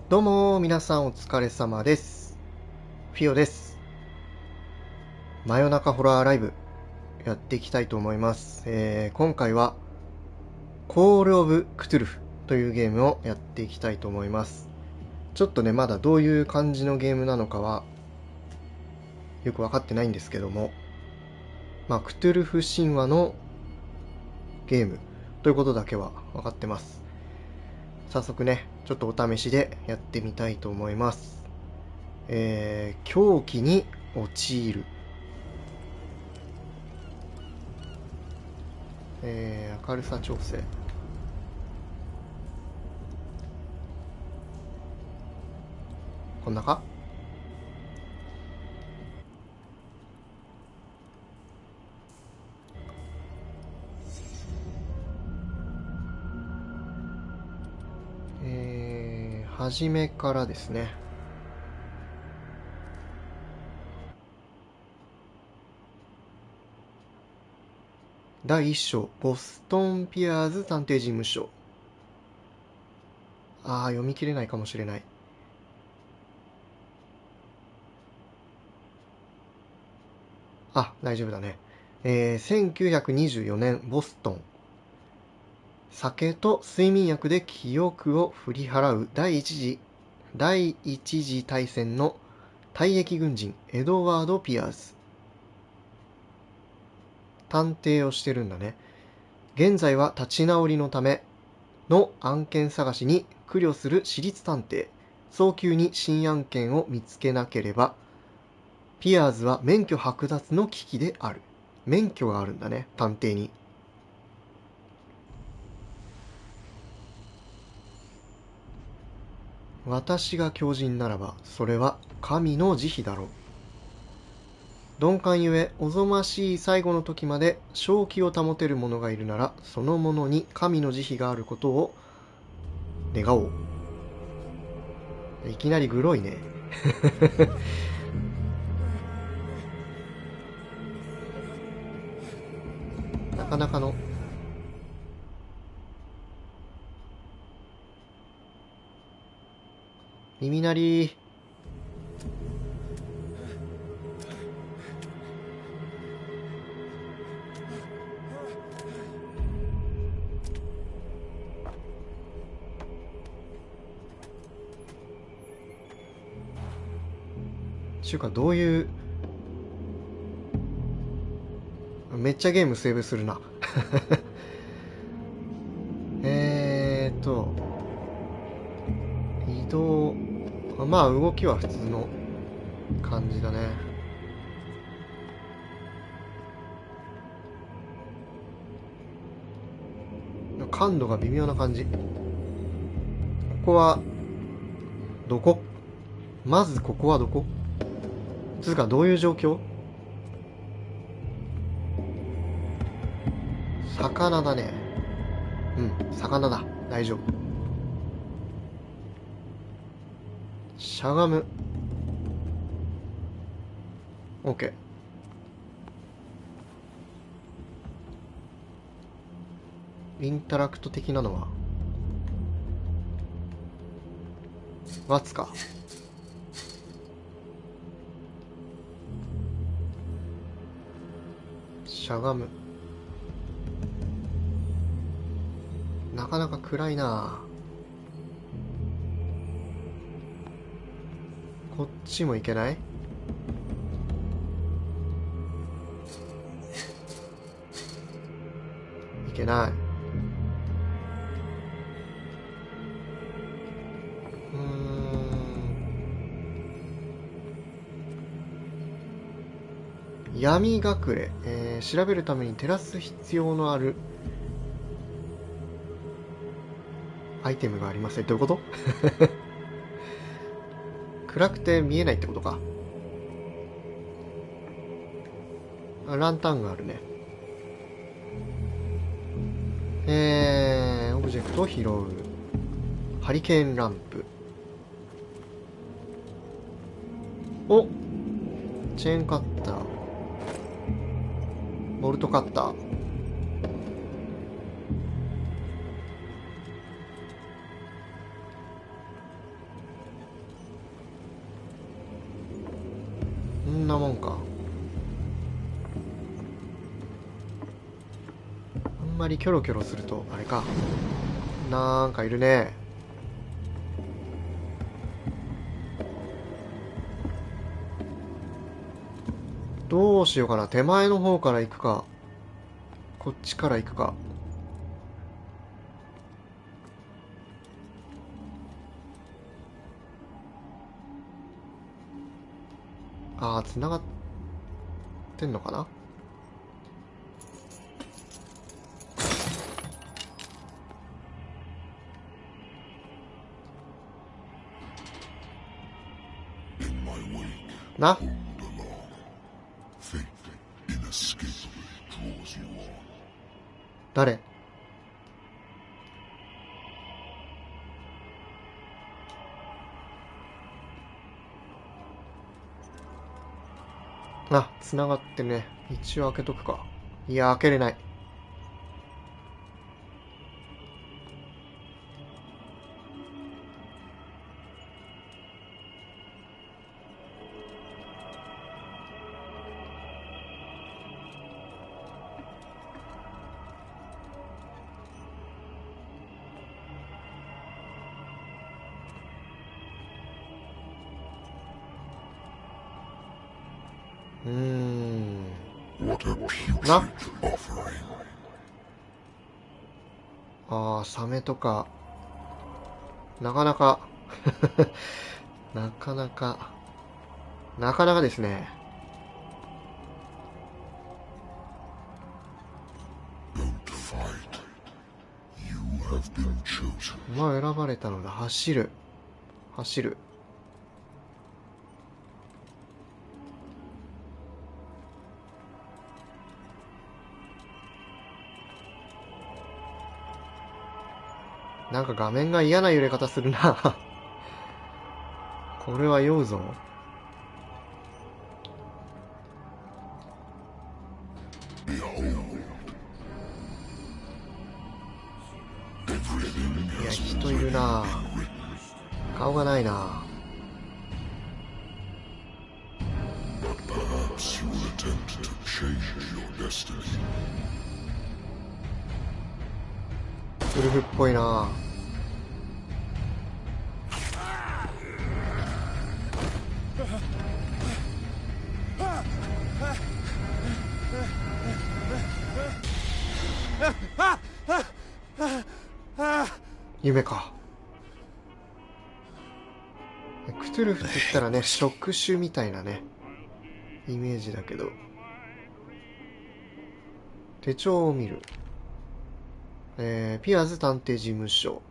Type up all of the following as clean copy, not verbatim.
どうも皆さんお疲れ様です。フィオです。真夜中ホラーライブやっていきたいと思います。今回はコールオブクトゥルフというゲームをやっていきたいと思います。ちょっとねまだどういう感じのゲームなのかはよく分かってないんですけども、クトゥルフ神話のゲームということだけは分かってます。早速ねちょっとお試しでやってみたいと思います。狂気に陥る。明るさ調整。こんなか。初めからですね。第1章、ボストン・ピアーズ探偵事務所。読み切れないかもしれない。大丈夫だね。1924年、ボストン。酒と睡眠薬で記憶を振り払う第一次大戦の退役軍人、エドワード・ピアーズ。探偵をしてるんだね。現在は立ち直りのための案件探しに苦慮する私立探偵。早急に新案件を見つけなければ、ピアーズは免許剥奪の危機である。免許があるんだね、探偵に。私が狂人ならば、それは神の慈悲だろう。鈍感ゆえ、おぞましい最後の時まで正気を保てる者がいるなら、その者に神の慈悲があることを願おう。いきなりグロいね。なかなかの。耳鳴り。ちゅうかどういう、めっちゃゲームセーブするな。移動、動きは普通の感じだね。感度が微妙な感じ。ここはどこ？まずここはどこ？つうかどういう状況？魚だね。魚だ。大丈夫。しゃがむ。OK。インタラクト的なのは待つか。しゃがむ。なかなか暗いな。こっちも行けない？いけない。闇隠れ、調べるために照らす必要のあるアイテムがありません。どういうこと？暗くて見えないってことか。ランタンがあるね。オブジェクトを拾う。ハリケーンランプ。お、チェーンカッター、ボルトカッター。んまりキョロキョロするとあれか。なんかいるね。どうしようかな。手前の方から行くか、こっちから行くか。ああ、繋がってんのかな。な。誰？あ、繋がってね。一応開けとくか。いや、開けれない。な。ああ、サメとか、なかなかなかなか、なかなかですね。お前選ばれたのだ。走る。走る。なんか画面が嫌な揺れ方するなこれは酔うぞ。いや、人いるな。顔がないな。ウルフっぽいな。夢か。クトゥルフって言ったらね、触手みたいなね、イメージだけど。手帳を見る。ピアーズ探偵事務所。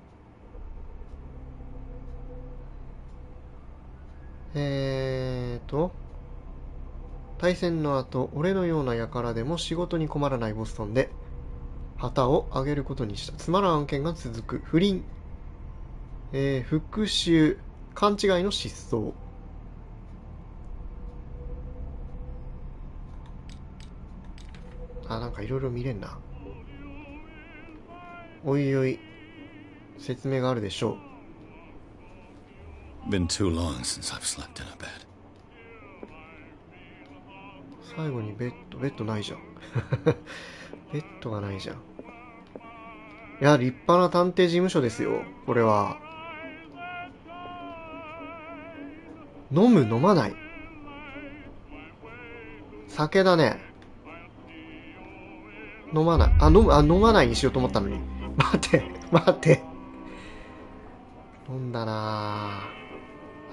対戦の後、俺のような輩でも仕事に困らないボストンで、旗を上げることにした。つまらん案件が続く。不倫。復讐。勘違いの失踪。あ、なんかいろいろ見れんな。おいおい、説明があるでしょう。Been too long since I've slept in a bed. 最後にベッドないじゃん。ベッドがないじゃん。いや、立派な探偵事務所ですよ、これは。飲む飲まない。酒だね。飲まない。飲まないにしようと思ったのに。待って。飲んだな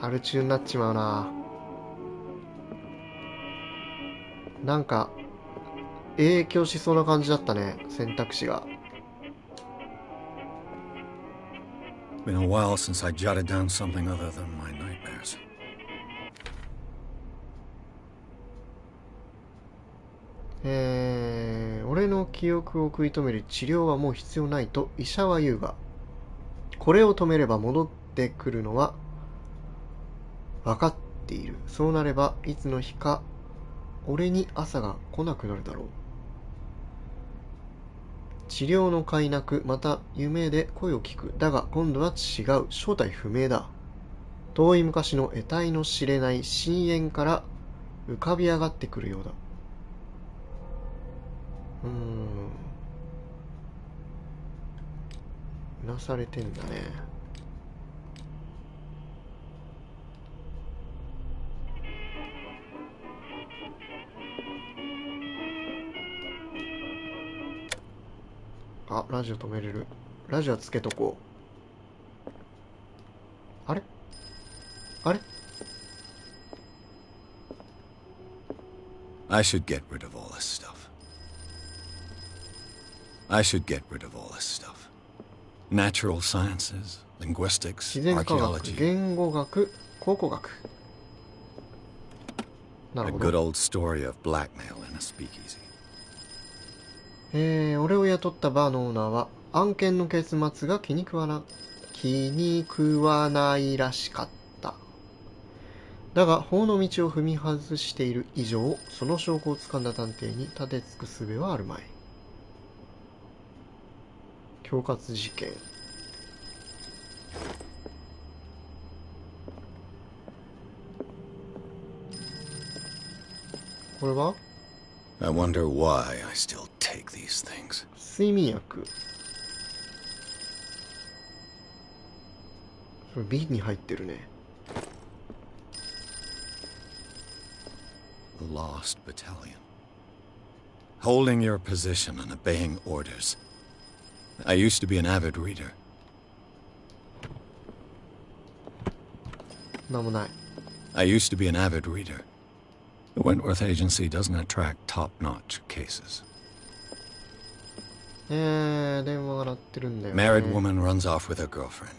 ぁ。アル中になっちまうなぁ。なんか、影響しそうな感じだったね、選択肢が。Been a while since I jotted down something other than my nightmares. 俺の記憶を食い止める治療はもう必要ないと医者は言うが、これを止めれば戻ってくるのは分かっている。そうなればいつの日か俺に朝が来なくなるだろう。治療の快なく、また夢で声を聞く。だが今度は違う。正体不明だ。遠い昔の得体の知れない深淵から浮かび上がってくるようだ。うなされてんだね。あ、ラジオ止めれる。ラジオつけとこう。あれあれ I should get rid of all this stuff. I should get rid of all this stuff. Natural sciences, linguistics, 自然科学、 archaeology. 言語学、考古学。な A るほ good ど。 old story of blackmail in a speakeasy. 俺を雇ったバーのオーナーは案件の結末が気に食わないらしかった。だが法の道を踏み外している以上、その証拠をつかんだ探偵に立てつく術はあるまい。恐喝事件。これは I wonder why I still take these things. 睡眠薬。それ瓶に入ってるね。The Lost Battalion. Holding your position and obeying orders. I used to be an avid reader. なんもない。 I used to be an avid reader. The Wentworth Agency doesn't attract top-notch cases. 電話が鳴ってるんだよね。 Married woman runs off with her girlfriend.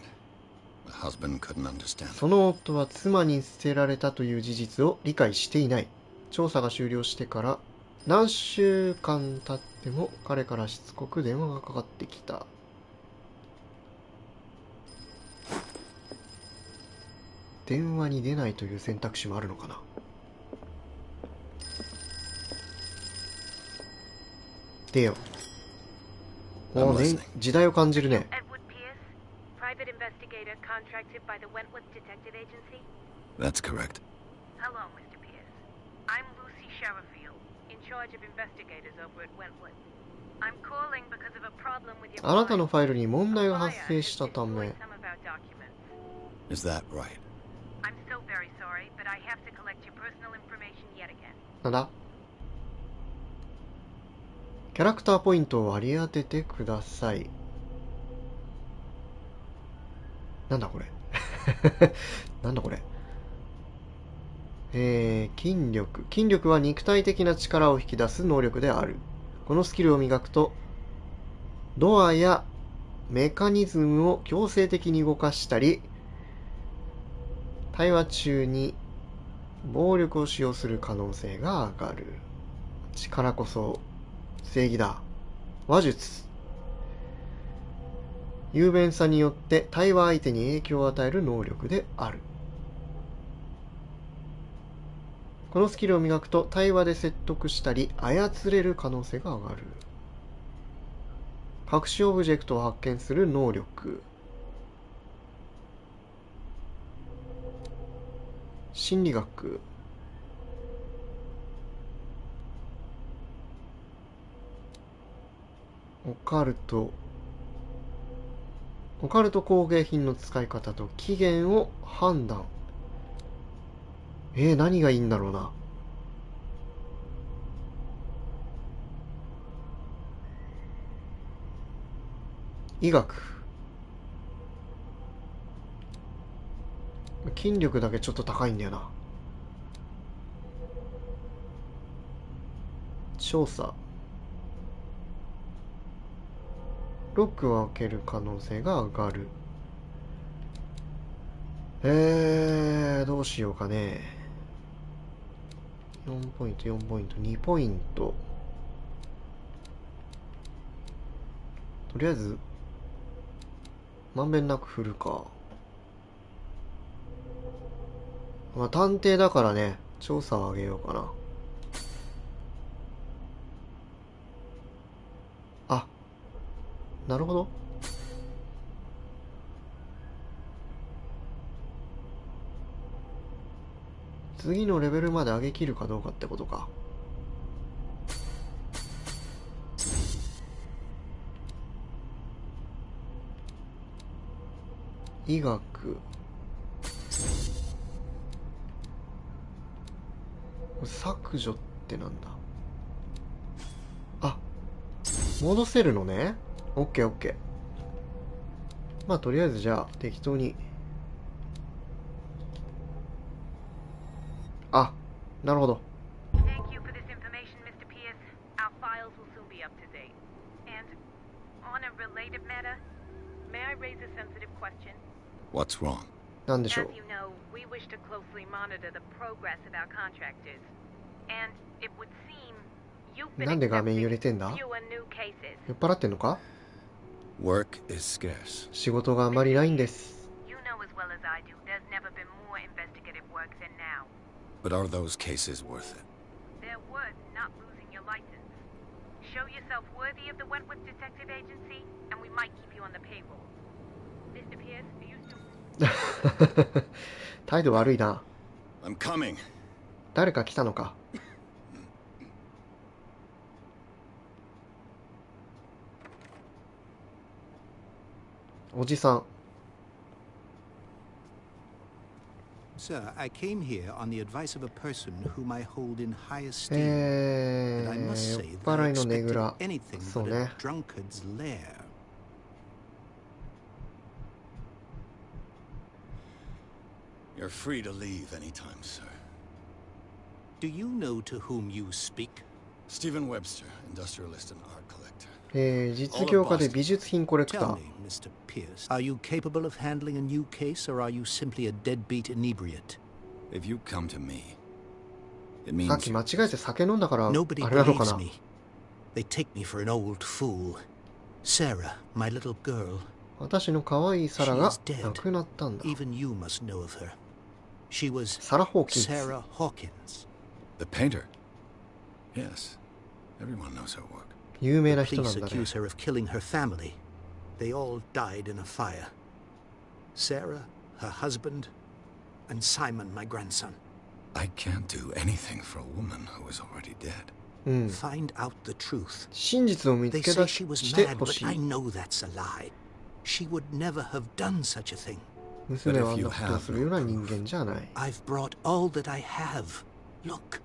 The husband couldn't understand. その夫は妻に捨てられたという事実を理解していない。調査が終了してから何週間経っても彼からしつこく電話がかかってきた。電話に出ないという選択肢もあるのかな。出よ。おお、ね、時代を感じるね。That's correct. Hello, Mr. Pierce. I'm Lucy Sherifield, in charge of investigators over at Wentworth. I'm calling because of a problem with your あなたのファイルに問題が発生したため。 Is that right? I'm so very sorry, but I have to collect your personal information yet again. なんだ？キャラクターポイントを割り当ててください。なんだこれなんだこれ。筋力。筋力は肉体的な力を引き出す能力である。このスキルを磨くと、ドアやメカニズムを強制的に動かしたり、対話中に暴力を使用する可能性が上がる。力こそ正義だ。話術。雄弁さによって対話相手に影響を与える能力である。このスキルを磨くと対話で説得したり操れる可能性が上がる。隠しオブジェクトを発見する能力。心理学。オカルト。オカルト工芸品の使い方と起源を判断。何がいいんだろうな。医学。筋力だけちょっと高いんだよな。調査。ロックを開ける可能性が上がる。どうしようかね。4ポイント、4ポイント、2ポイント。とりあえず、まんべんなく振るか。まあ、探偵だからね、調査を上げようかな。あ、なるほど。次のレベルまで上げきるかどうかってことか。医学。削除ってなんだ。あ、戻せるのね。オッケーオッケー。まあとりあえずじゃあ適当に。あ、なるほど。Thank you for this information, Mr. Pierce. Our files will soon be up to date. And on a related matter, may I raise a sensitive question? What's wrong? なんでしょ As う。 you know, we wish to closely monitor the progress of our contractors. And it would seem you've been なんで画面 accepting 揺れてんだ。 fewer new cases. 酔っ払ってんのか。 Work is scarce. 仕事があまりないんです。 You know as well as I do, there's never been more investigative work than now. But are those cases worth it? They're worth not losing your license. Show yourself worthy of the Wentworth Detective Agency, and we might keep you on the payroll. Mr. Pierce, are you still... 態度悪いな。 I'm coming. 誰か来たのか。おじさん。 Sir, I came here on the advice of a person whom I hold in high esteem. And I must 酔っ say that I 払いのねぐ expected ら。 anything そう but ね a。drunkard's lair. You're free to leave anytime, sir. Do you know to whom you speak? Stephen Webster, industrialist and art collector. 実業家で美術品コレクタ Tell ー。 me, Mr. Pierce, are you capable of handling a new case, or are you simply a deadbeat inebriate? If you come to me, it さっ means き間違えて酒飲んだからあれ Nobody なのか believes な。 me. They take me for an old fool. Sarah, my little girl, 私の可愛いサラ she が is dead. 亡くなったんだ。 Even you must know of her. She was サラ・ホーキンス。 Sarah Hawkins. the painter. Yes, everyone knows her work. 有名 The な人な police んだね。 accuse her of killing her family. They all died in a fire. Sarah, her husband, and Simon, my grandson. I can't do anything for a woman who is already dead. うん。 Find out the truth. 真実を見 They つけ say 出 she was して mad, ほ but し I い。 know that's a lie. She would never have done such a thing. 娘はあんなことをするような人間じゃない。 I've brought all that I have. Look.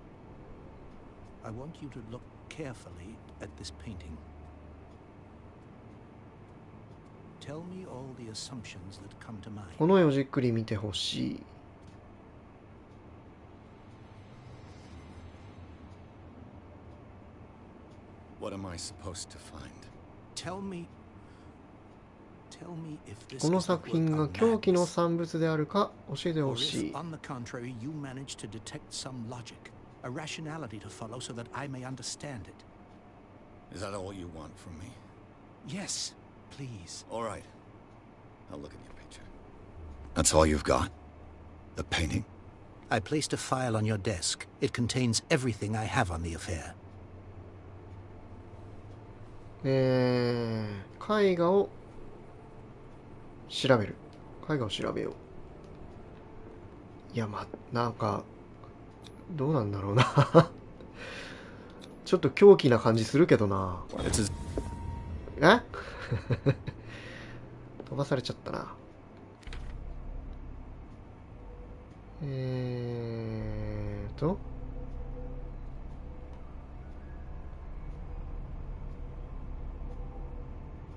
I want you to look carefully at this painting. Tell me all the assumptions that come to mind. この絵をじっくり見てほしい。 What am I supposed to find? Tell me if this この is the 作品 work が of 狂気の madness, 産物であるか教えて or ほし if, い。 on the contrary, you manage to detect some logic, a rationality to follow so that I may understand it. Is that all you want from me? Yes, please. All right. I'll look at your picture. That's all you've got? The painting? I placed a file on your desk. It contains everything I have on the affair. 絵画を調べる。絵画を調べよう。いや、なんか、どうなんだろうな。ちょっと狂気な感じするけどな。 It'sえ飛ばされちゃったな。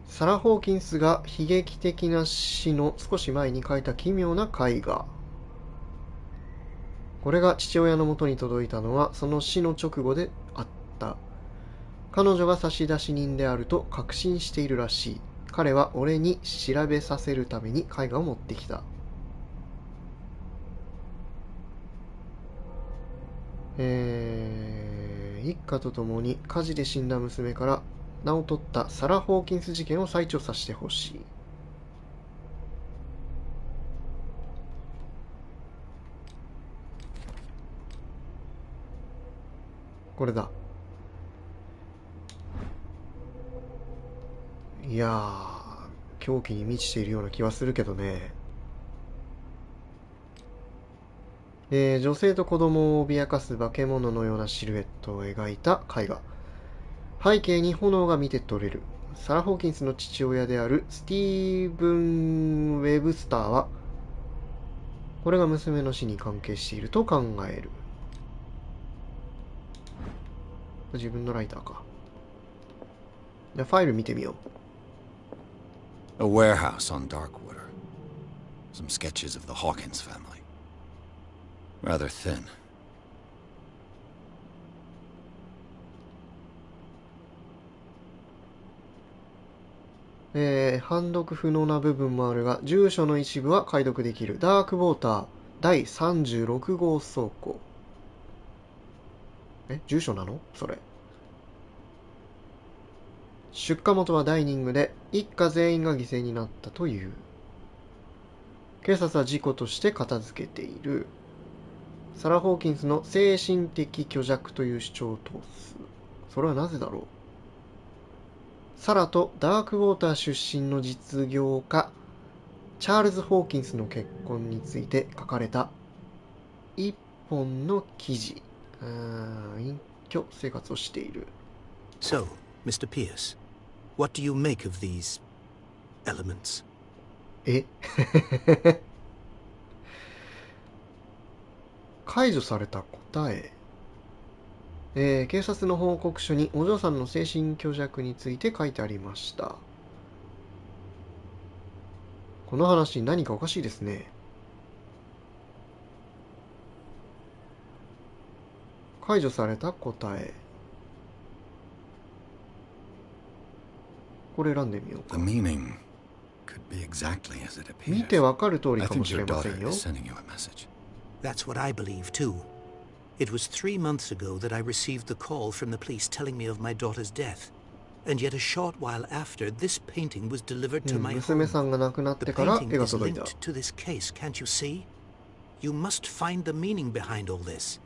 サラ・ホーキンスが悲劇的な死の少し前に描いた奇妙な絵画。これが父親のもとに届いたのはその死の直後であった。彼女が差出人であると確信しているらしい。彼は俺に調べさせるために絵画を持ってきた。一家と共に火事で死んだ娘から名を取ったサラ・ホーキンス事件を再調査してほしい。これだ。いやー、狂気に満ちているような気はするけどね。女性と子供を脅かす化け物のようなシルエットを描いた絵画。背景に炎が見て取れる。サラ・ホーキンスの父親であるスティーブン・ウェブスターはこれが娘の死に関係していると考える。自分のライターか。じゃあファイル見てみよう。 A warehouse on Darkwater. Some sketches of the Hawkins family. Rather thin. 判読不能な部分もあるが、住所の一部は解読できる。ダークウォーター第36号倉庫。住所なのそれ。出火元はダイニングで、一家全員が犠牲になったという。警察は事故として片付けている。サラ・ホーキンスの精神的虚弱という主張を通す。それはなぜだろう。サラとダークウォーター出身の実業家チャールズ・ホーキンスの結婚について書かれた一本の記事。隠居生活をしている。 So, Mr. Pierce, what do you make of these elements? 解除された答え。警察の報告書にお嬢さんの精神虚弱について書いてありました。この話何かおかしいですね。解除された答え。これ選んでみようか。 The meaning could be exactly as it 見 appears. てわかる通り I かも think しれ your ません daughter よ。 is sending you a message. That's what I believe, too. It was 3 months ago that I received the call from the police telling me of my daughter's death. And yet a short while after, this painting was delivered to my 娘 home. さんが亡くなっ The てから painting 絵が is 届いた。 linked to this case, can't you see? You must find the meaning behind all this.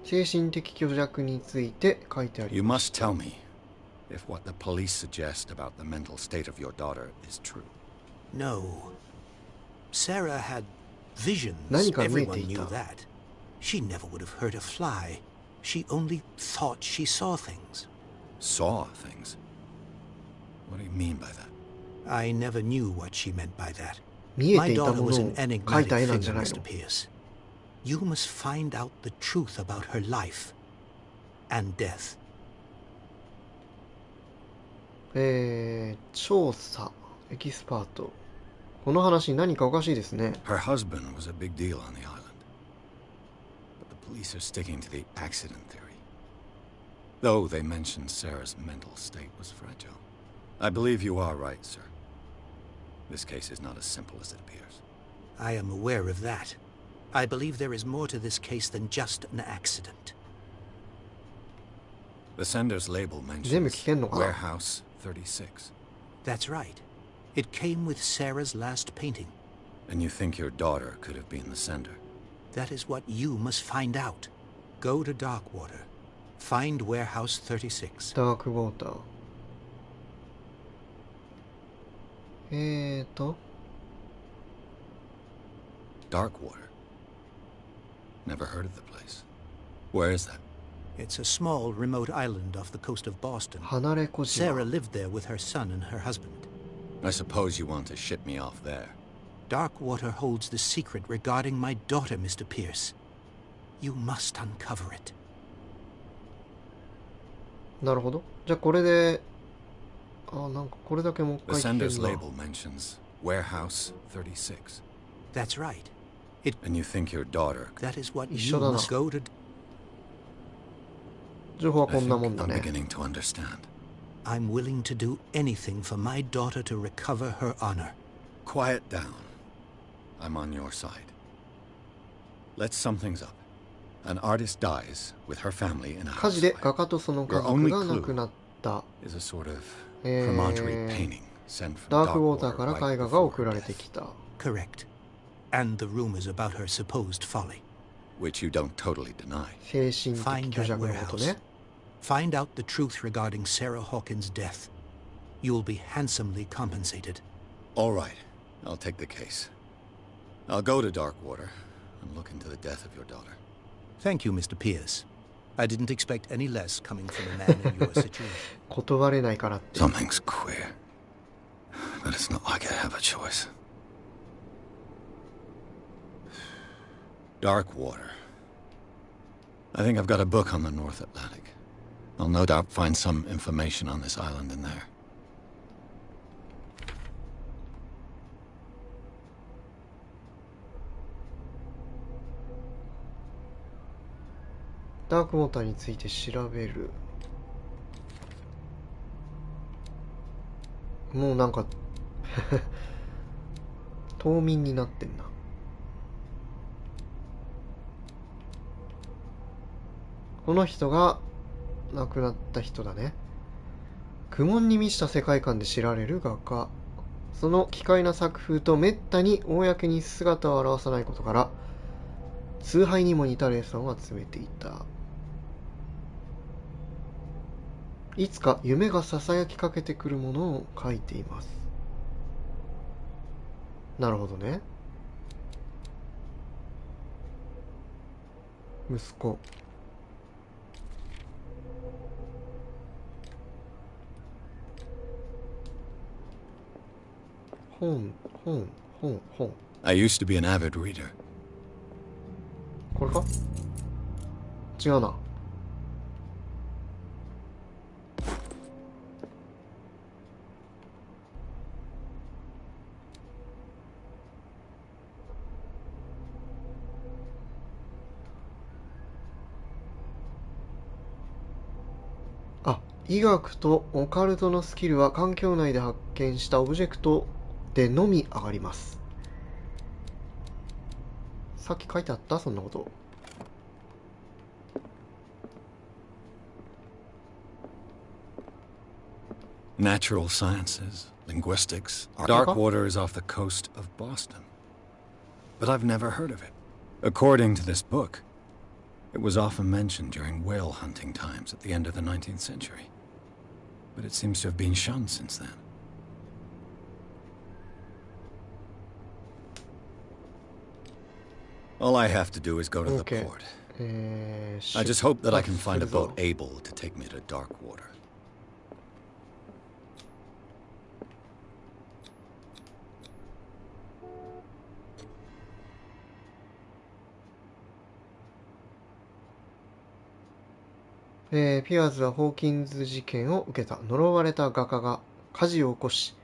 精神的虚弱について書いてあり You ま must した。 tell me if what the police suggest about the mental state of your daughter is true. No. Sarah had visions. 何か見えて Everyone い knew た。 that. She never would have hurt a fly. She only thought she saw things. Saw things? What do you mean by that? I never knew what she meant by that. 見え My ていた daughter も was のを an 書い enigmatic た絵なんじ figure, ゃない Mr. の。 Pierce. You must find out the truth about her life and death. 調査エキスパート。この話何かおかしいですね。 Her husband was a big deal on the island. But the police are sticking to the accident theory. Though they mentioned Sarah's mental state was fragile. I believe you are right, sir. This case is not as simple as it appears. I am aware of that. I believe there is more to this case than just an accident. The sender's label 全部 mentions 聞けんのかな。 Warehouse 36. That's right. It came with Sarah's last painting. And you think your daughter could have been the sender? That is what you must find out. Go to Darkwater. Find Warehouse 36. ダークウォーター。Darkwater? Never heard of the place. Where is that? It's a small, remote island off the coast of Boston. 離れ小 Sarah 島。 lived there with her son and her husband. I suppose you want to ship me off there. Darkwater holds the secret regarding my daughter, Mr. Pierce. You must uncover it. なるほど。じゃあこれで、なんかこれだけもう一 The 回聞け sender's るな。 label mentions Warehouse 36. That's right. And you think your daughter... That is what 一 you 緒だな。 must go to. 情報は I こんな think もんだ I'm ね。 beginning to understand. I'm willing to do anything for my daughter to recover her honor. Quiet down. I'm on your side. Let's sum things up. An artist dies with her family in a 火 house 事で fire. 画家とその家 Your 族 only が亡 clue くなった。 is a sort of え promontory ー painting sent from ダークウォーター Darkwater から right 絵画が before 送 her られて death, きた。 Correct. And the rumors about her supposed folly. which you don't totally deny. 精神的 Find 虚 that 弱のこと warehouse. ね。 Find out the truth regarding Sarah Hawkins' death. You'll be handsomely compensated. All right, I'll take the case. I'll go to Darkwater. and look into the death of your daughter. Thank you, Mr. Pierce. I didn't expect any less coming from a man in your situation. 断れないからって。 Something's queer. But it's not like I have a choice. Dark water. I think I've got a book on the North Atlantic. I'll no doubt find some information on this island in there. ダークウォーターについて調べる。もうなんか冬眠になってんな。この人が亡くなった人だね。苦悶に満ちた世界観で知られる画家。その奇怪な作風とめったに公に姿を現さないことから崇拝にも似た霊さを集めていた。いつか夢がささやきかけてくるものを書いています。なるほどね。息子。本。I used to be an avid reader. これか？違うな。あ、医学とオカルトのスキルは環境内で発見したオブジェクトでのみ上がります。さっき書いてあった？そんなこと。Natural sciences, linguistics. Dark water is off the coast of Boston. But I've never heard of it. According to this book, it was often mentioned during whale hunting times at the end of the 19th century. But it seems to have been shunned since then. All I have to do is go to the port. I just hope that I can find a boat able to take me to dark water. ピアーズはホーキンズ事件を受けた呪われた画家が火事を起こし、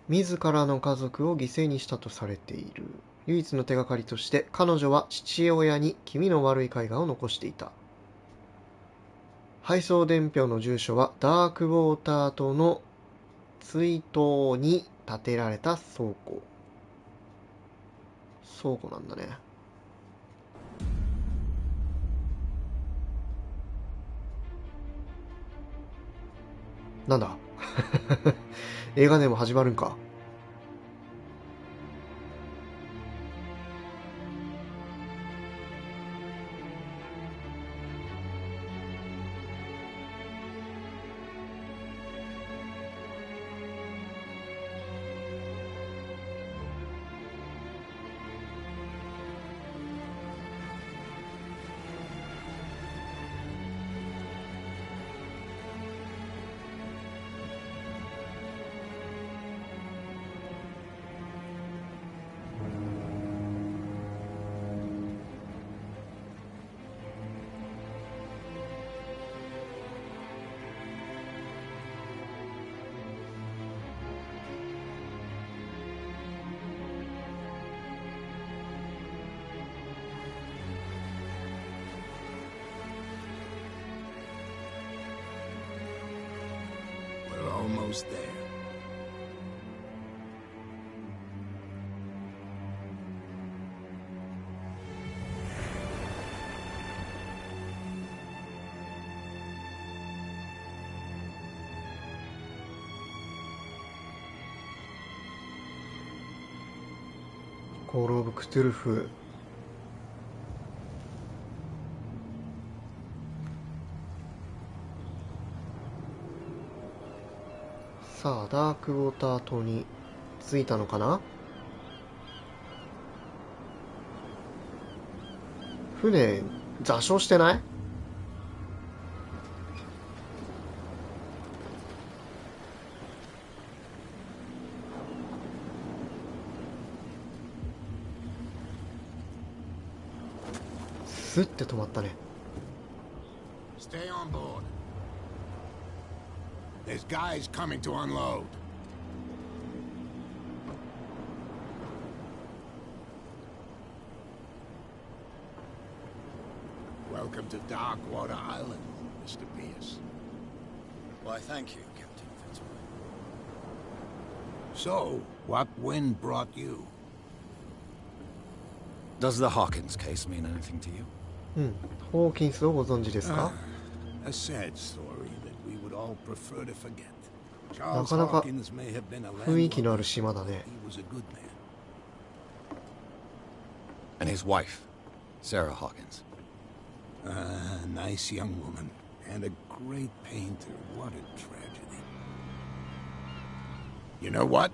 自らの家族を犠牲にしたとされている。唯一の手がかりとして彼女は父親に気味の悪い絵画を残していた。配送伝票の住所はダークウォーター島の追悼に建てられた倉庫。倉庫なんだね。なんだ映画でも始まるんか。Almost there. Call of Cthulhu。さあ、ダークウォーター島に着いたのかな。船座礁してない？スッて止まったね。 Stay on board. There's guys coming to unload. Welcome to Darkwater Island, Mr. Pierce. Why, thank you, Captain Fitzroy. So, what wind brought you? Does the Hawkins case mean anything to you? うん。ホーキンスをご存知ですか？ A sad story that we would all prefer to forget. な Charles かなか Hawkins may have been a 雰囲気のあ landlord. る島だね。 He was a good man. And his wife, Sarah Hawkins. A nice young woman. And a great painter. What a tragedy. You know what?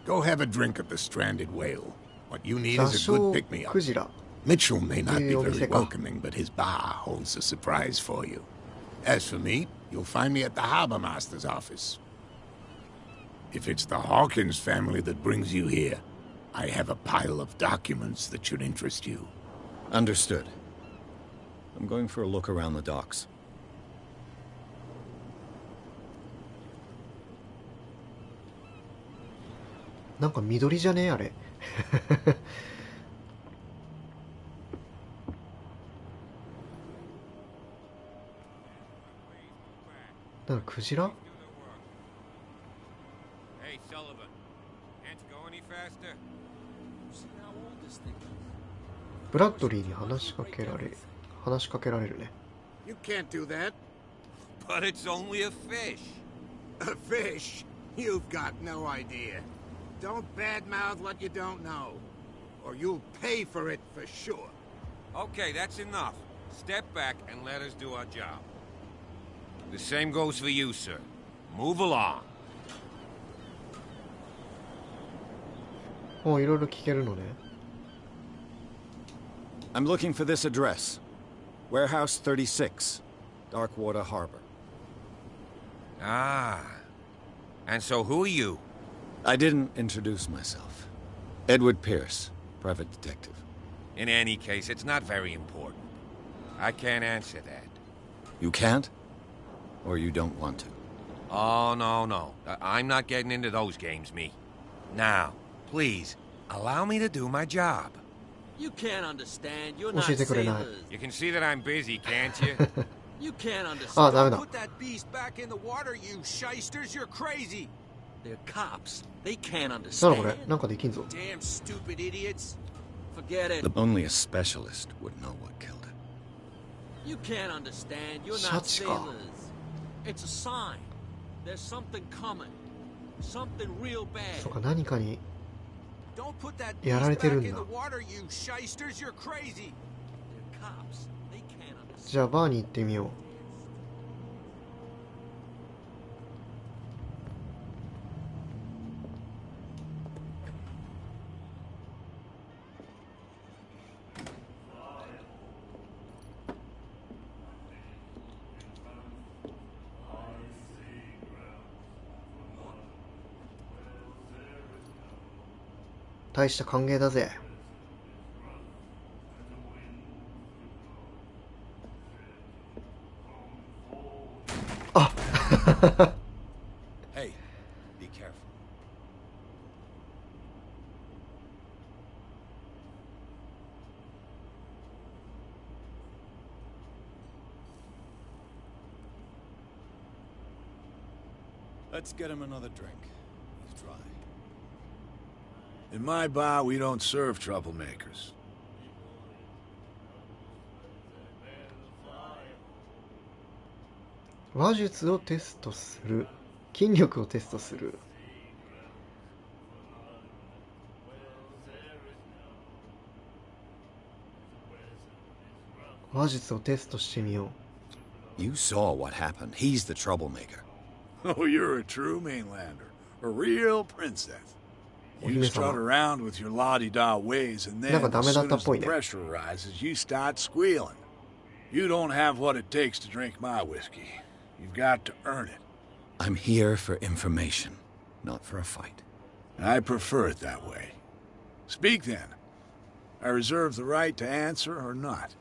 Go have a drink at the Stranded Whale. What you need 座 is a good 礁 pick-me-up. クジラ。 Mitchell may not be Yo, very dice acá. welcoming, but his bar holds a surprise for you. As for me, you'll find me at the harbor master's office. If it's the Hawkins family that brings you here, I have a pile of documents that should interest you. Understood. I'm going for a look around the docks. なんか緑じゃねえあれ。なんかクジラ？ Hey, Sullivan. Can't you go any faster? ブラッドリーに話しかけられるね。 You can't do that. But it's only a fish. A fish? You've got no idea. Don't badmouth what you don't know, or you'll pay for it for sure. Okay, that's enough. Step back and let us do our job. The same goes for you, sir. Move along. もういろいろ聞けるのね。 I'm looking for this address. Warehouse 36, Darkwater Harbor. Ah. And so who are you? I didn't introduce myself. Edward Pierce, private detective. In any case, it's not very important. I can't answer that. You can't? Or you don't want to? Oh, no. I'm not getting into those games, me. Now, please, allow me to do my job. You can't understand. You're not 教えてくれない。 sailors. You can see that I'm busy, can't you? You can't あ、 understand. ダメだ。 Put that beast back in the water, you shysters. You're crazy. They're cops. They can't なんだこ understand. れ？なんかできんぞ。 Damn stupid idiots. Forget it. Only a specialist would know what killed it. You can't understand. You're シャ not チか。 sailors. It's a sign. There's something coming. Something real そう bad. か、何かに Don't put that やられ beast てる back ん in だ。 the water, you shysters. You're crazy. They're cops. They can't understand. じゃあバーに行ってみよう。大した歓迎だぜ。あHey, be careful. Let's get him another drink. He's dry. In my bar, we don't serve troublemakers. 話術をテストする。筋力をテストする。話術をテストしてみよう。 You saw what happened. He's the troublemaker. Oh, you're a true mainlander. A real princess. お You 姫 strut 様。 around with your la-di-da ways, and なん then かダ as メだ soon ったっ as ぽ the いね。 pressure rises, you start squealing. You don't have what it takes to drink my whiskey. You've got to earn it. I'm here for information, not for a fight. I prefer it that way. Speak then. I reserve the right to answer or not.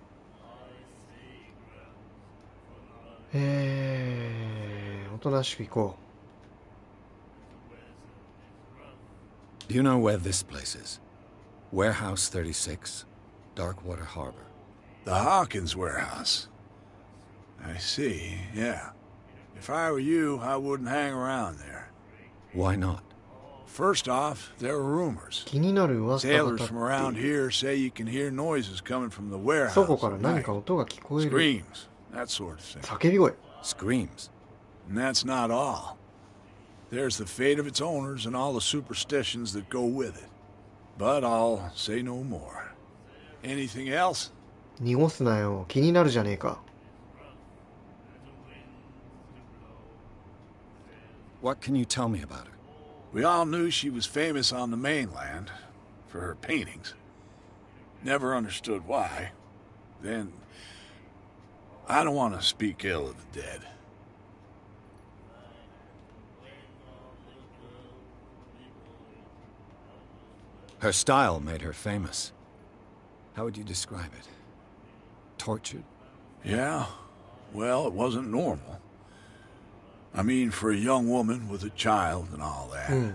おとなしく行こ Do you know where this place is? Warehouse 36, Darkwater Harbor. The Hawkins warehouse. I see, yeah. If I were you, I wouldn't hang around there. Why not? First off, there are rumors. う。気になる噂が Sailors 立って from around いる。 here say you can hear noises coming from the warehouse. そこから at 何 night. か音が聞こえる。 Screams, that sort of thing. 叫び声。 Screams. And that's not all. There's the fate of its owners and all the superstitions that go with it. But I'll say no more. Anything else? 濁すなよ。気になるじゃねえか。What can you tell me about her? We all knew she was famous on the mainland for her paintings. Never understood why. Then, I don't want to speak ill of the dead. Her style made her famous. How would you describe it? Tortured? Yeah, well, it wasn't normal. I mean, for a young woman with a child and all that.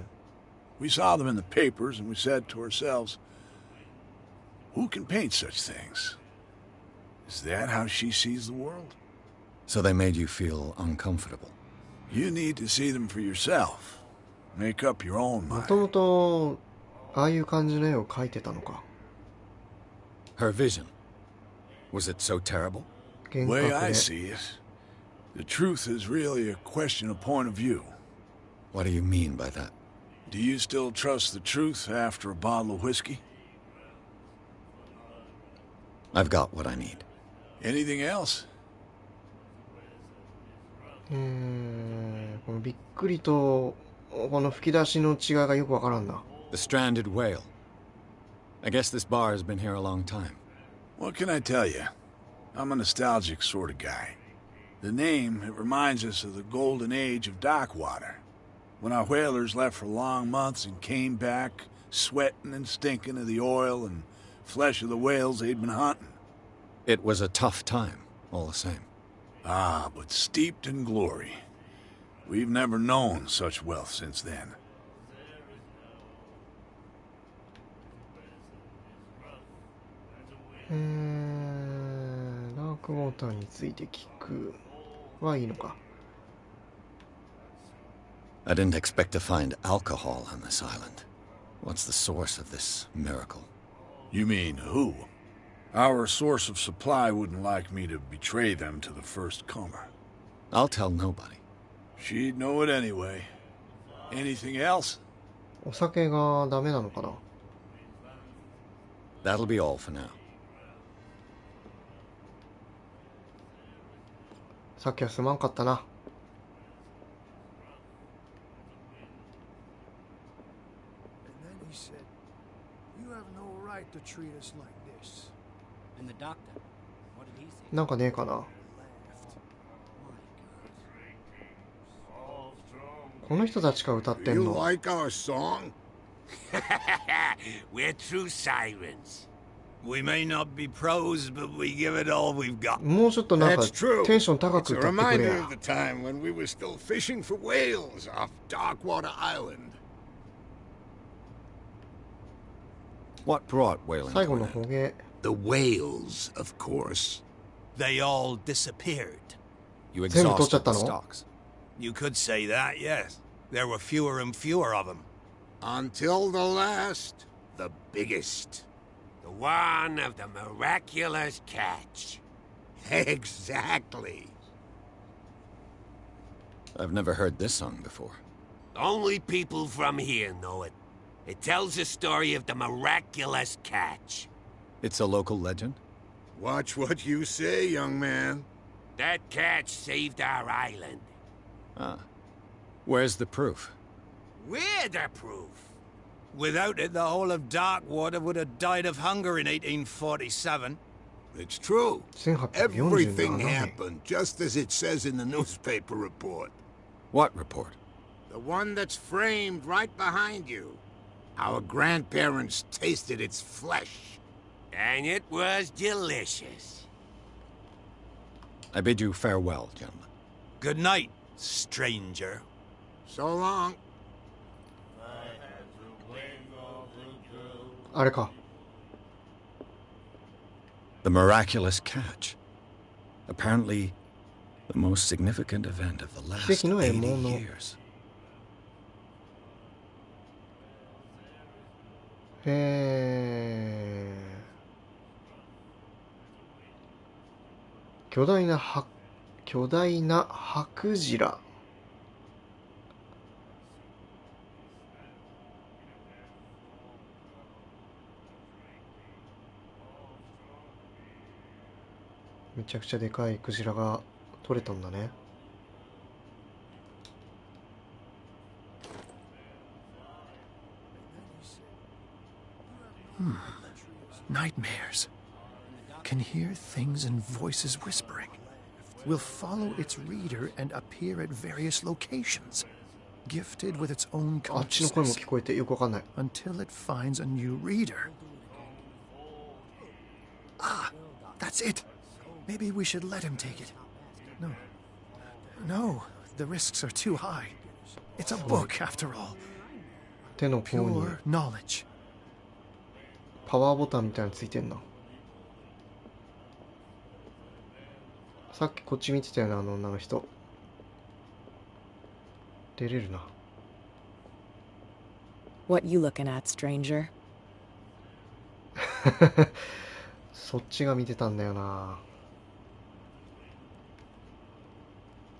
We saw them in the papers and we said to ourselves, who can paint such things? Is that how she sees the world? So they made you feel uncomfortable. You need to see them for yourself. Make up your own も mind. ともと、ああいう感じの絵を描いてたのか。 Her vision. Was it so terrible? 幻 The way 覚 I で。 see it, the truth is really a question of point of view. What do you mean by that? Do you still trust the truth after a bottle of whiskey? I've got what I need. Anything else? このびっくりと、この吹き出しの違いがよくわからんな。 The stranded whale. I guess this bar has been here a long time. What can I tell you? I'm a nostalgic sort of guy. The name, it reminds us of the golden age of Darkwater, when our whalers left for long months and came back sweating and stinking of the oil and flesh of the whales they'd been hunting. It was a tough time, all the same. Ah, but steeped in glory. We've never known such wealth since then. ダークウォーターについて聞くはいいのか。 I didn't expect to find alcohol on this island. What's the source of this miracle? You mean who? Our source of supply wouldn't like me to betray them to the first comer. I'll tell nobody. She'd know it anyway. Anything else? お酒がダメなのかな。 That'll be all for now. さっきはすまんかったな。 And then he said, "You have no right to treat us like this." And the doctor, what did he say? なんかねえかな。 Laughed. My この人たちが歌ってん You の。 like our song? We're true sirens. We may not be pros, but we give it all we've got. もうちょっとなんか That's true. テンション高 It's く a 歌ってくれ reminder や of。the time when we were still fishing for whales off Darkwater Island. What brought whaling 最 to 後 an の end? 捕鯨。 The whales, of course. They all disappeared. You 全部取っちゃっ exhausted た the の？ stocks. You could say that, yes. There were fewer and fewer of them. Until the last, the biggest. The one of the miraculous catch. Exactly. I've never heard this song before. Only people from here know it. It tells the story of the miraculous catch. It's a local legend? Watch what you say, young man. That catch saved our island. Ah. Where's the proof? We're the proof. Without it, the whole of Darkwater would have died of hunger in 1847. It's true. 1847 Everything 年。 happened just as it says in the newspaper report. What report? The one that's framed right behind you. Our grandparents tasted its flesh. And it was delicious. I bid you farewell, gentlemen. Good night, stranger. So long. あれか。 The miraculous catch. Apparently, the most significant event of the last 奇跡の獲物。 80 years. 巨大なハクジラ。めちゃくちゃでかいクジラが取れたんだね。Nightmares. Can hear things and voices whispering. Will follow its reader and appear at various locations. Gifted with its own あっちの声も consciousness 聞こえてよくわかんない。 until it finds a new reader. Ah, that's it. Maybe we should let him take it. No. No, the risks are too high. It's a book after all. 手の甲に Pure knowledge. パワーボタンみたいなのついてんな。さっきこっち見てたよな、あの女の人。出れるな。 What you looking at, stranger? そっちが見てたんだよな。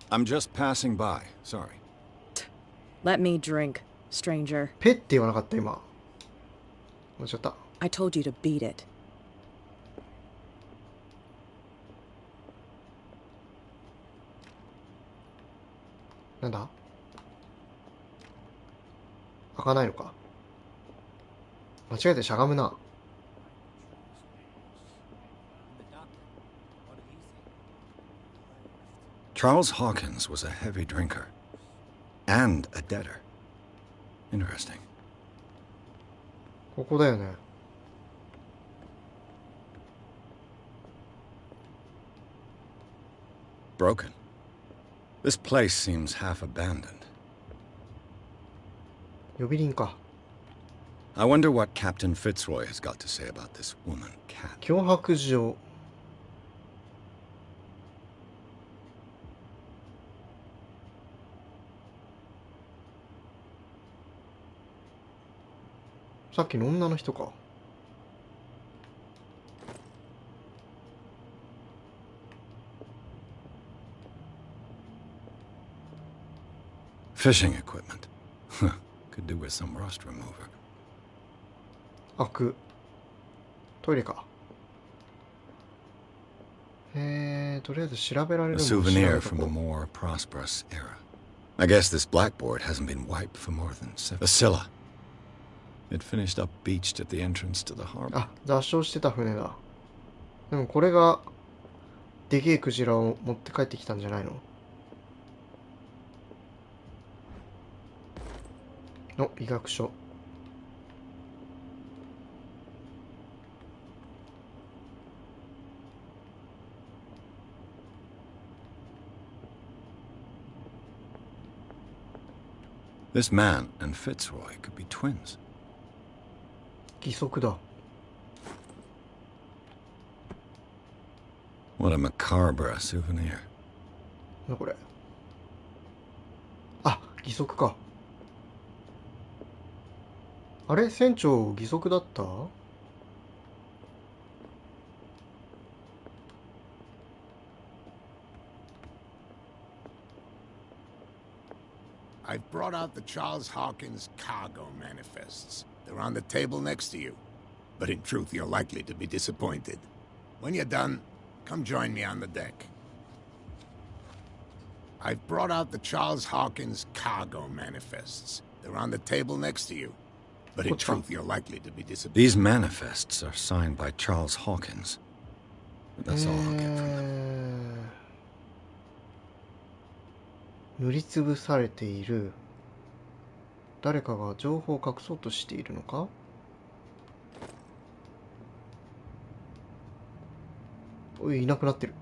I'm just passing by. Sorry. Let me drink, stranger. ペって言わなかった今。間違った。 I told you to beat it. なんだ？開かないのか。間違えてしゃがむな。 Charles Hawkins was a heavy drinker and a debtor. Interesting. ここだよね。 Broken. This place seems half abandoned. 呼び鈴か。 I wonder what Captain Fitzroy has got to say about this woman cat. 脅迫状。さっきの女の人か。 Fishing equipment. Could do with some rust remover. 開く。トイレか。とりあえず調べられ A るのも調べ souvenir と from こ a う more prosperous era. I guess this blackboard hasn't been wiped for more than 7. A Scylla. It finished up beached at the entrance to the harbor. あ、座礁してた船だ。でもこれがでけえクジラを持って帰ってきたんじゃないの？の医学書。 This man and Fitzroy could be twins. 義足だ。 What a macabre souvenir. なこれ。あ、義足か。あれ船長義足だった？ I've brought out the Charles Hawkins cargo manifests. They're on the table next to you. But in truth, you're likely to be disappointed. When you're done, come join me on the deck. I've brought out the Charles Hawkins cargo manifests. They're on the table next to you. But in truth, you're likely to be disappointed. These manifests are signed by Charles Hawkins. That's all I'll get from them. 塗りつぶされている。誰かが情報を隠そうとしているのか？おい、いなくなってる。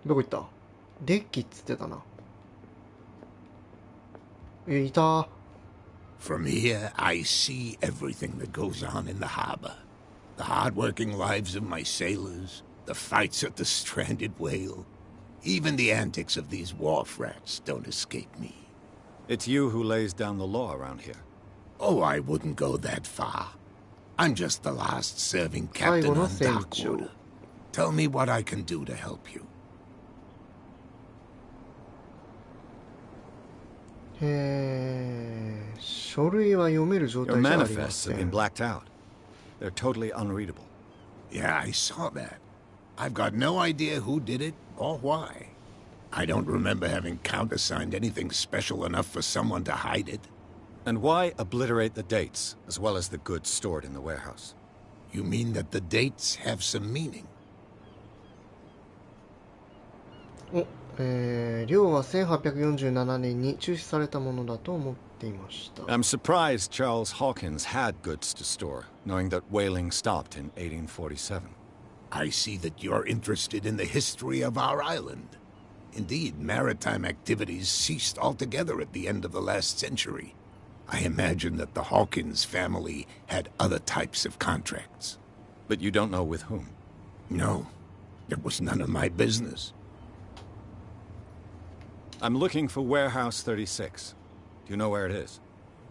どこ行った？デッキっつってたな。いた。From here, I see everything that goes on in the harbor. The hard-working lives of my sailors, the fights at the stranded whale. Even the antics of these wharf rats don't escape me. It's you who lays down the law around here. Oh, I wouldn't go that far. I'm just the last serving captain on dock quarter. Tell me what I can do to help you. 書類は読める状 Your 態じゃありま manifests せ have been ん。 blacked out. They're totally unreadable. Yeah, I saw that. I've got no idea who did it or why. I don't remember having countersigned anything special enough for someone to hide it. And why obliterate the dates, as well as the goods stored in the warehouse? You mean that the dates have some meaning? お、量は1847年に中止されたものだと思っていました。I'm surprised Charles Hawkins had goods to store, knowing that whaling stopped in 1847. I see that you're interested in the history of our island. Indeed, maritime activities ceased altogether at the end of the last century. I imagine that the Hawkins family had other types of contracts. But you don't know with whom? No, it was none of my business. I'm looking for Warehouse 36. Do you know where it is?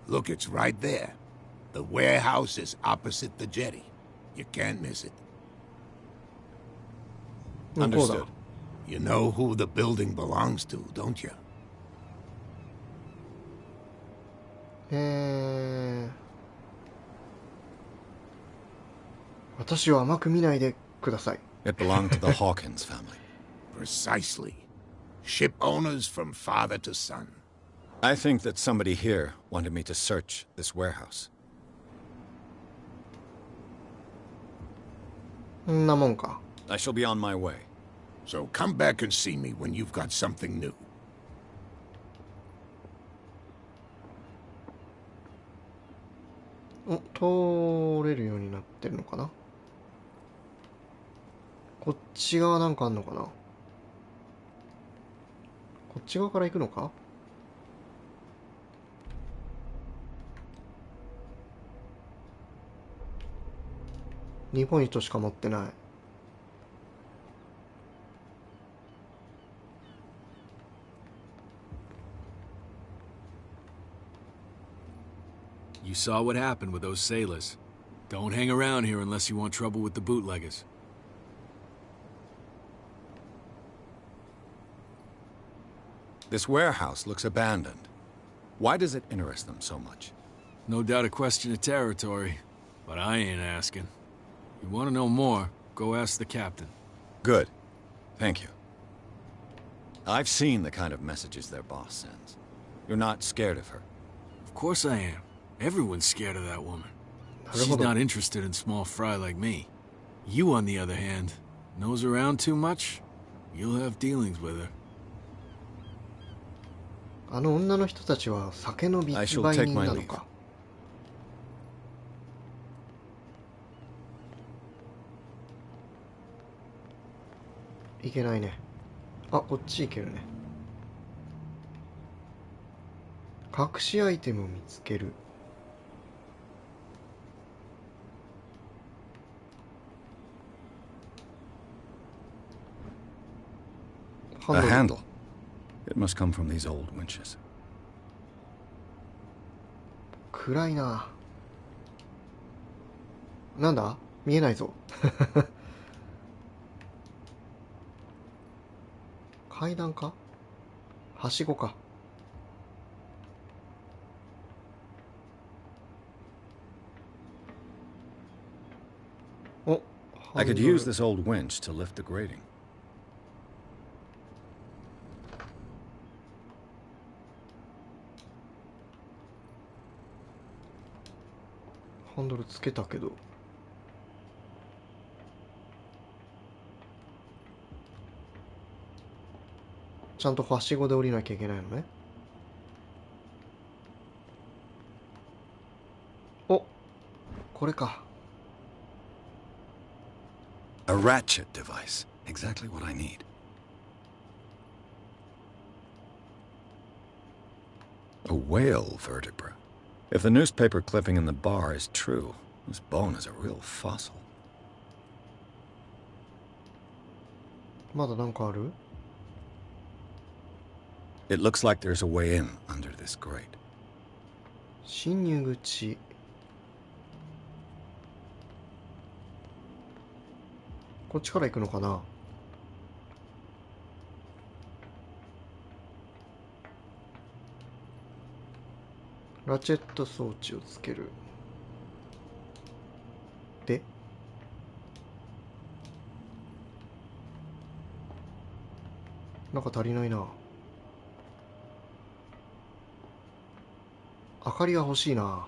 Look, it's right there. The warehouse is opposite the jetty. You can't miss it. Understood. You know who the building belongs to, don't you? 私を甘く見ないでください。It belonged to the Hawkins family. Precisely. Ship owners from father to son. I think that somebody here wanted me to search this warehouse. んなもんか。I shall be on my way. So come back and see me when you've got something new. お、通れるようになってるのかな。こっち側なんかあんのかな。こっち側から行くのか。2ポイントしか持ってない。You saw what happened with those sailors. Don't hang around here unless you want trouble with the bootleggers. This warehouse looks abandoned. Why does it interest them so much? No doubt a question of territory, but I ain't asking. You want to know more, go ask the captain. Good. Thank you. I've seen the kind of messages their boss sends. You're not scared of her. Of course I am. Everyone's scared of that woman. She's not interested in small fry like me. You, on the other hand, nose around too much, you'll have dealings with her. あの女の人たちは酒の密売人なのか。いけないね。あ、こっち行けるね。隠しアイテムを見つける。A handle. It must come from these old winches. 暗いな。なんだ？見えないぞ。階段か？はしごか。お、I could use this old winch to lift the grating. ハンドルつけたけど。ちゃんとはしごで降りなきゃいけないのね。お、これか。A ratchet device. Exactly what I need. A whale vertebra. If the newspaper clipping in the bar is true, this bone is a real fossil. まだなんかある？ It looks like there's a way in under this grate. 侵入口。こっちから行くのかな？ラチェット装置をつける。で、なんか足りないな。明かりが欲しいな。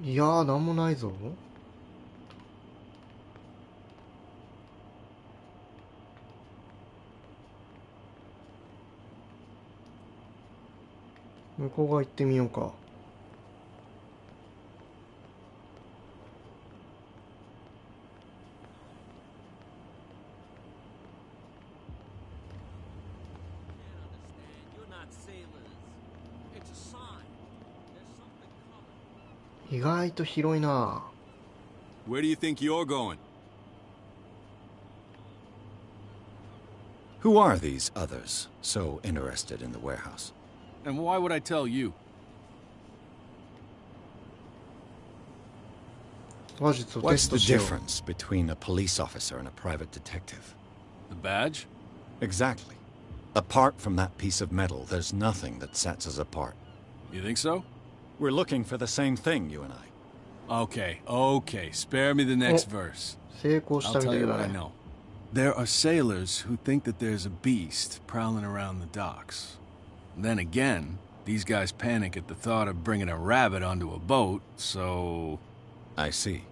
いやー、なんもないぞ。向こう側行ってみようか。意外と広いな。 Where do you think you're going? Who are these others so interested in the warehouse? And why would I tell you? 話術をテ What's スト the しよう。 difference between a police officer and a private detective? The badge? Exactly. Apart from that piece of metal, there's nothing that sets us apart. You think so? We're looking for the same thing, you and I. Okay, okay. Spare me the next verse. 成功し I'll たみ tell たい you だ what I ね。 know. There are sailors who think that there's a beast prowling around the docks. Then again, these guys panic at the thought of bringing a rabbit onto a boat, so... I see.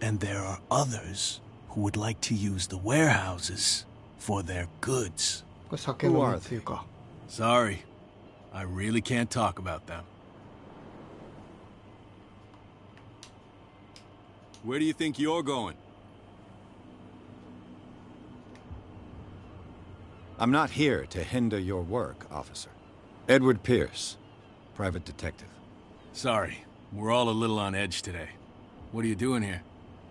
And there are others who would like to use the warehouses for their goods. これ酒飲みっていうか。 Sorry. I really can't talk about them. Where do you think you're going? I'm not here to hinder your work, officer. Edward Pierce, private detective. Sorry. We're all a little on edge today. What are you doing here?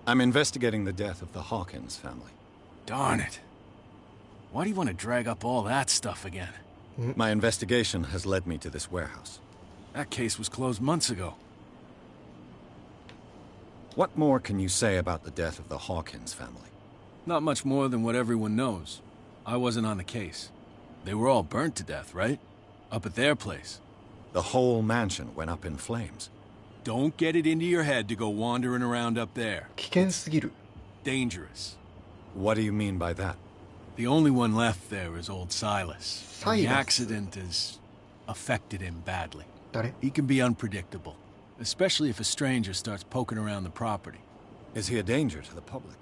I'm investigating the death of the Hawkins family. Darn it. Why do you want to drag up all that stuff again? My investigation has led me to this warehouse. That case was closed months ago. What more can you say about the death of the Hawkins family? Not much more than what everyone knows. I wasn't on the case. They were all burnt to death, right? Up at their place. The whole mansion went up in flames. Don't get it into your head to go wandering around up there. 危険すぎる。 Dangerous. What do you mean by that? The only one left there is old Silas. And the Silas? accident has affected him badly. 誰？ He can be unpredictable, especially if a stranger starts poking around the property. Is he a danger to the public?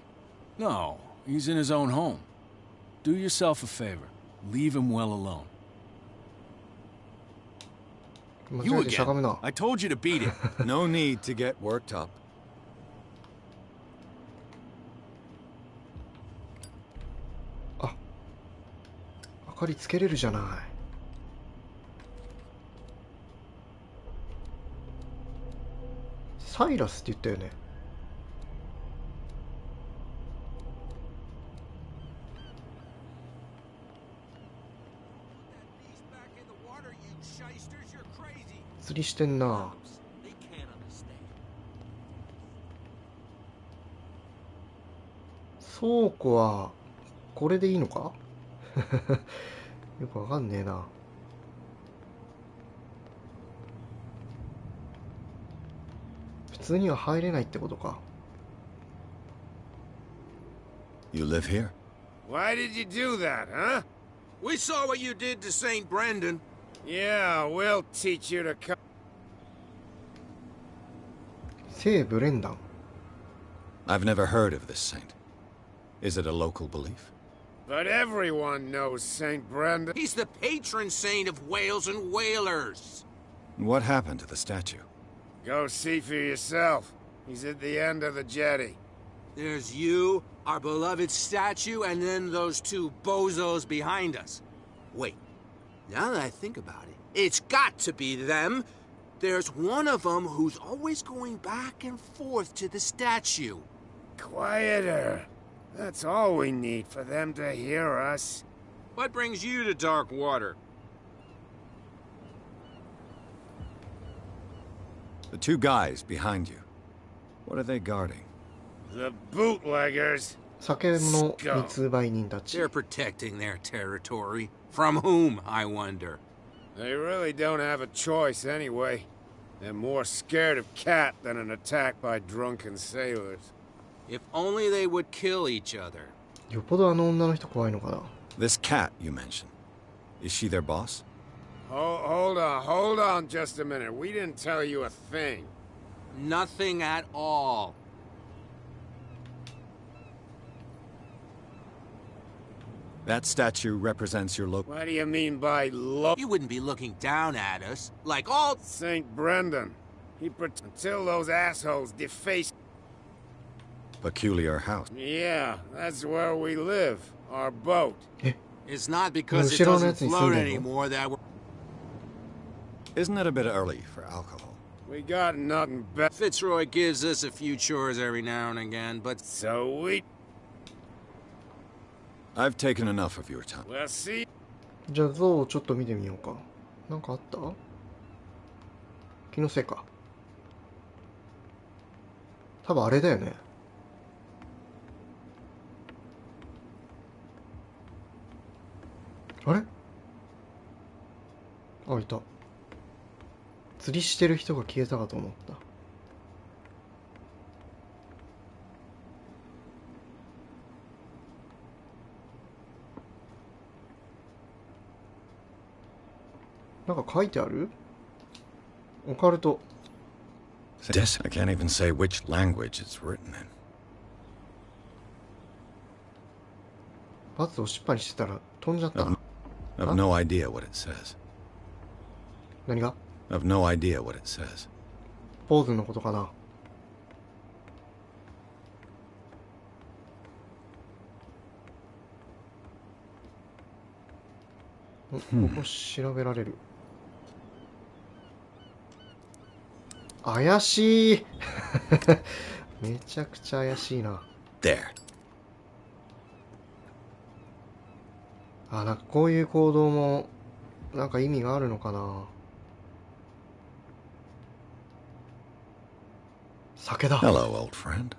No, he's in his own home. Do yourself a favor. Leave him well alone. 間違 You えてしゃがむ again. な。 I told you to beat it. No need to get worked up. あ、明かりつけれるじゃない。サイラスって言ったよね。釣りしてんな。倉庫はこれでいいのかよくわかんねえな。普通には入れないってことか。You live here? Why did you do that, huh? We saw what you did to St. Brendan. Yeah, we'll teach you to come. 聖ブレンダン。 I've never heard of this saint. Is it a local belief? But everyone knows St. Brendan. He's the patron saint of whales and whalers. What happened to the statue? Go see for yourself. He's at the end of the jetty. There's you, our beloved statue, and then those two bozos behind us. Wait, now that I think about it, it's got to be them. There's one of them who's always going back and forth to the statue. Quieter. That's all we need for them to hear us. What brings you to dark water? The two guys behind you. What are they guarding? The bootleggers. 酒の密売人たち。 They're protecting their territory. From whom, I wonder? They really don't have a choice anyway. They're more scared of Cat than an attack by drunken sailors. If only they would kill each other. よっぽどあの女の人怖いのかな。 This cat you mentioned. Is she their boss? Hold on just a minute. We didn't tell you a thing. Nothing at all. That statue represents your local... What do you mean by You wouldn't be looking down at us, like all... St. Brendan. Until those assholes deface... Peculiar house. Yeah, that's where we live. Our boat. It's not because it doesn't float anymore that we're... Isn't it a bit early for alcohol? We got nothing better. Fitzroy gives us a few chores every now and again, but... So we... I've taken enough of your time. We'll see. じゃあ像をちょっと見てみようか。なんかあった？気のせいか。多分あれだよね。あれ？あ、いた。釣りしてる人が消えたかと思った。なんか書いてある？オカルト。Yes, I can't even say which language it's written in. バツを失敗してたら飛んじゃったな。I've no idea what it says. 何が？ I've no idea what it says. ポーズのことかな。ここ調べられる。怪しいめちゃくちゃ怪しいな。 There. あ、なんかこういう行動もなんか意味があるのかな。酒だ。 Hello, old friend.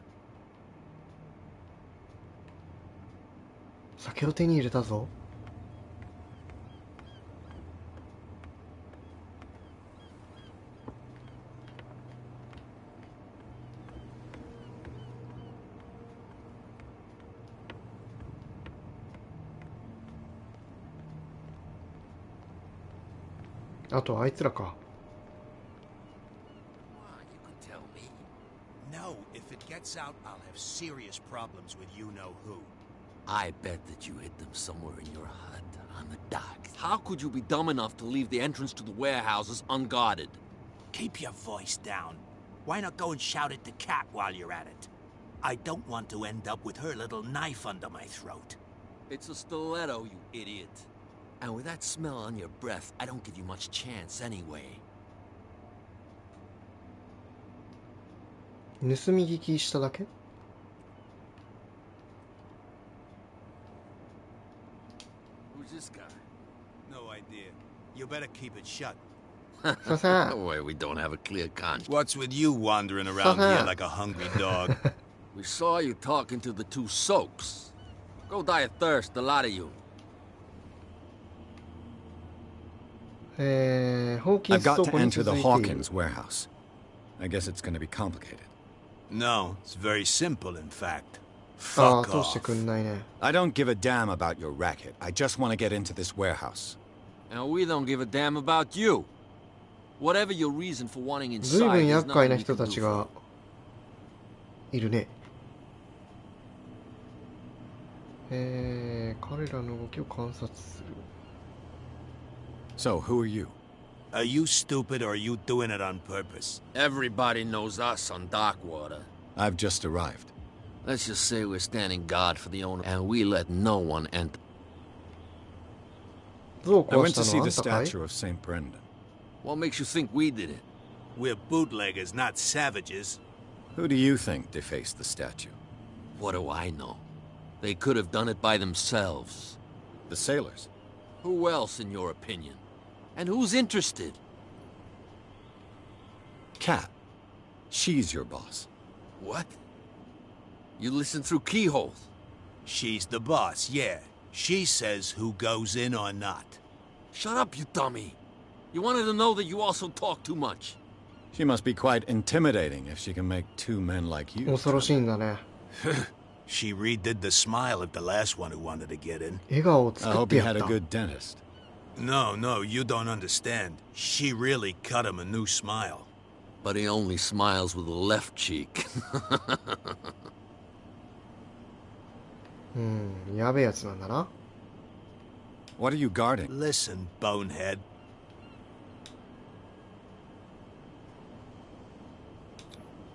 酒を手に入れたぞ。あとあいつらか。 No, if it gets out, I'll have serious problems with you-know-who. I bet that you hid them somewhere in your hut, on the docks. How could you be dumb enough to leave the entrance to the warehouses unguarded? Keep your voice down. Why not go and shout at the cat while you're at it? I don't want to end up with her little knife under my throat. It's a stiletto, you idiot. And with that smell on your breath, I don't give you much chance anyway. 盗み聞きしただけ？ Who's this guy? No idea. You better keep it shut. Don't worry, we don't have a clear conscience. What's with you wandering around here like a hungry dog? We saw you talking to the two soaks. Go die of thirst, the lot of you. ホーキン I've ス got 倉 to 庫に enter 続 the いている。 Hawkins warehouse. I guess it's going to be complicated. No, it's very simple, in fact. ああ、 Fuck 通して off. くんないね。I don't give a damn about your racket. I just want to get into this warehouse. And we don't give a damn about you. Whatever your reason for wanting ずいぶ inside, ん there's 厄介 nothing な we 人 can た do ち for が you. いるね。彼らの動きを観察する。So, who are you? Are you stupid or are you doing it on purpose? Everybody knows us on Darkwater. I've just arrived. Let's just say we're standing guard for the owner, and we let no one enter. 像を I 壊 went した to の see はあ the んたかい？ statue of Saint Brendan. What makes you think we did it? We're bootleggers, not savages. Who do you think defaced the statue? What do I know? They could have done it by themselves. The sailors. Who else, in your opinion? And who's interested? Cat. She's your boss. What? You listen through keyholes. She's the boss, yeah. She says who goes in or not. Shut up, you dummy. You wanted to know that you also talk too much. She must be quite intimidating if she can make two men like you. 恐ろしいんだね。 She redid the smile at the last one who wanted to get in. 笑顔を I 作っ hope て you やっ had a た。 good dentist. No, you don't understand. She really cut him a new smile. But he only smiles with the left cheek. やべえやつなんだな。What are you guarding? Listen, bonehead.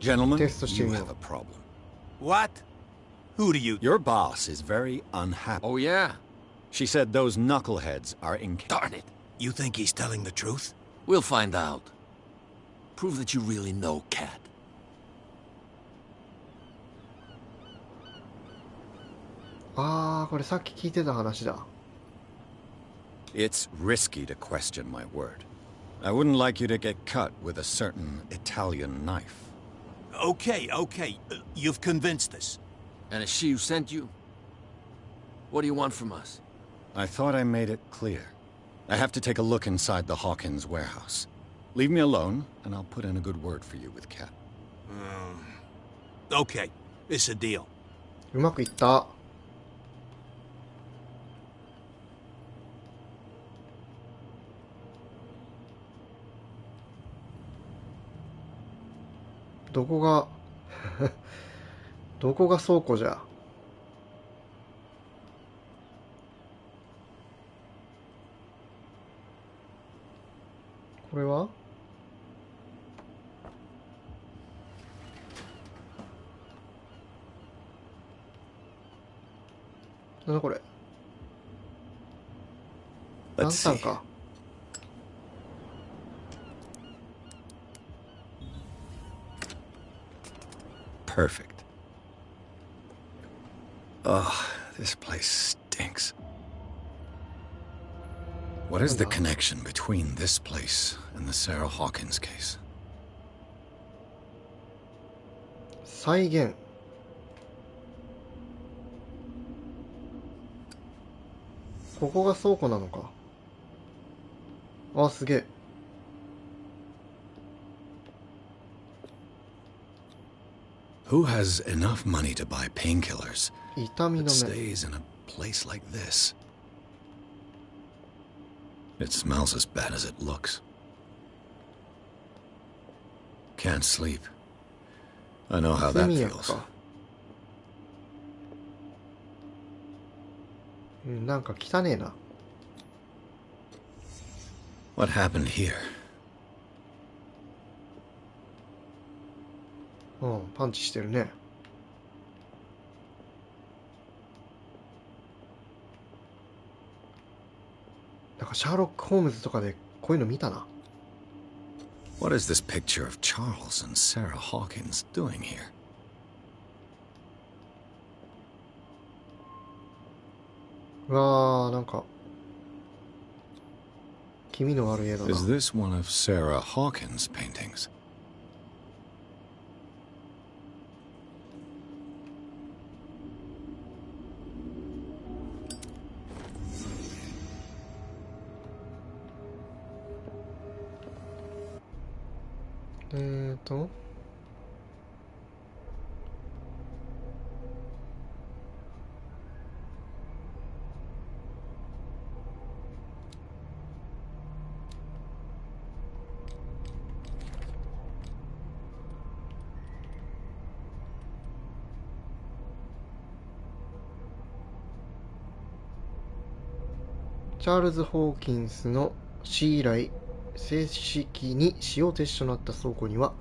Gentlemen, テストして you みよ have う a。problem. What? Who do you... Your boss is very unhappy. Oh, yeah? She said those knuckleheads are Darn it. You think he's telling the truth? We'll find out. Prove that you really know Cat. ああ、これさっき聞いてた話だ。It's risky to question my word. I wouldn't like you to get cut with a certain Italian knife. Okay. You've convinced us. And it's she who sent you? What do you want from us? I thought I made it clear. I have to take a look inside the Hawkins warehouse. Leave me alone, and I'll put in a good word for you with Cat. Okay, it's a deal. うまくいった。どこがどこが倉庫じゃ。これはなんだこれ。ラン Let's タン see. か。Perfect. Oh, this place stinks. What is the connection between this place and the Sarah Hawkins case? 再現。ここが倉庫なのか。あ、すげえ。Who has enough money to buy painkillers 痛み that の目。 stays in a place like this? It smells as bad as it looks. Can't sleep. I know how that 睡眠薬 feels. か。なんか汚ねえな。 What happened here? パンチしてるね。なんかシャーロック・ホームズとかでこういうの見たな。What is this picture of Charles and Sarah Hawkins doing here? うわー、なんか気味の悪い絵だな。 Is this one of Sarah Hawkins' paintings? とチャールズ・ホーキンスの死以来正式に使用停止となった倉庫には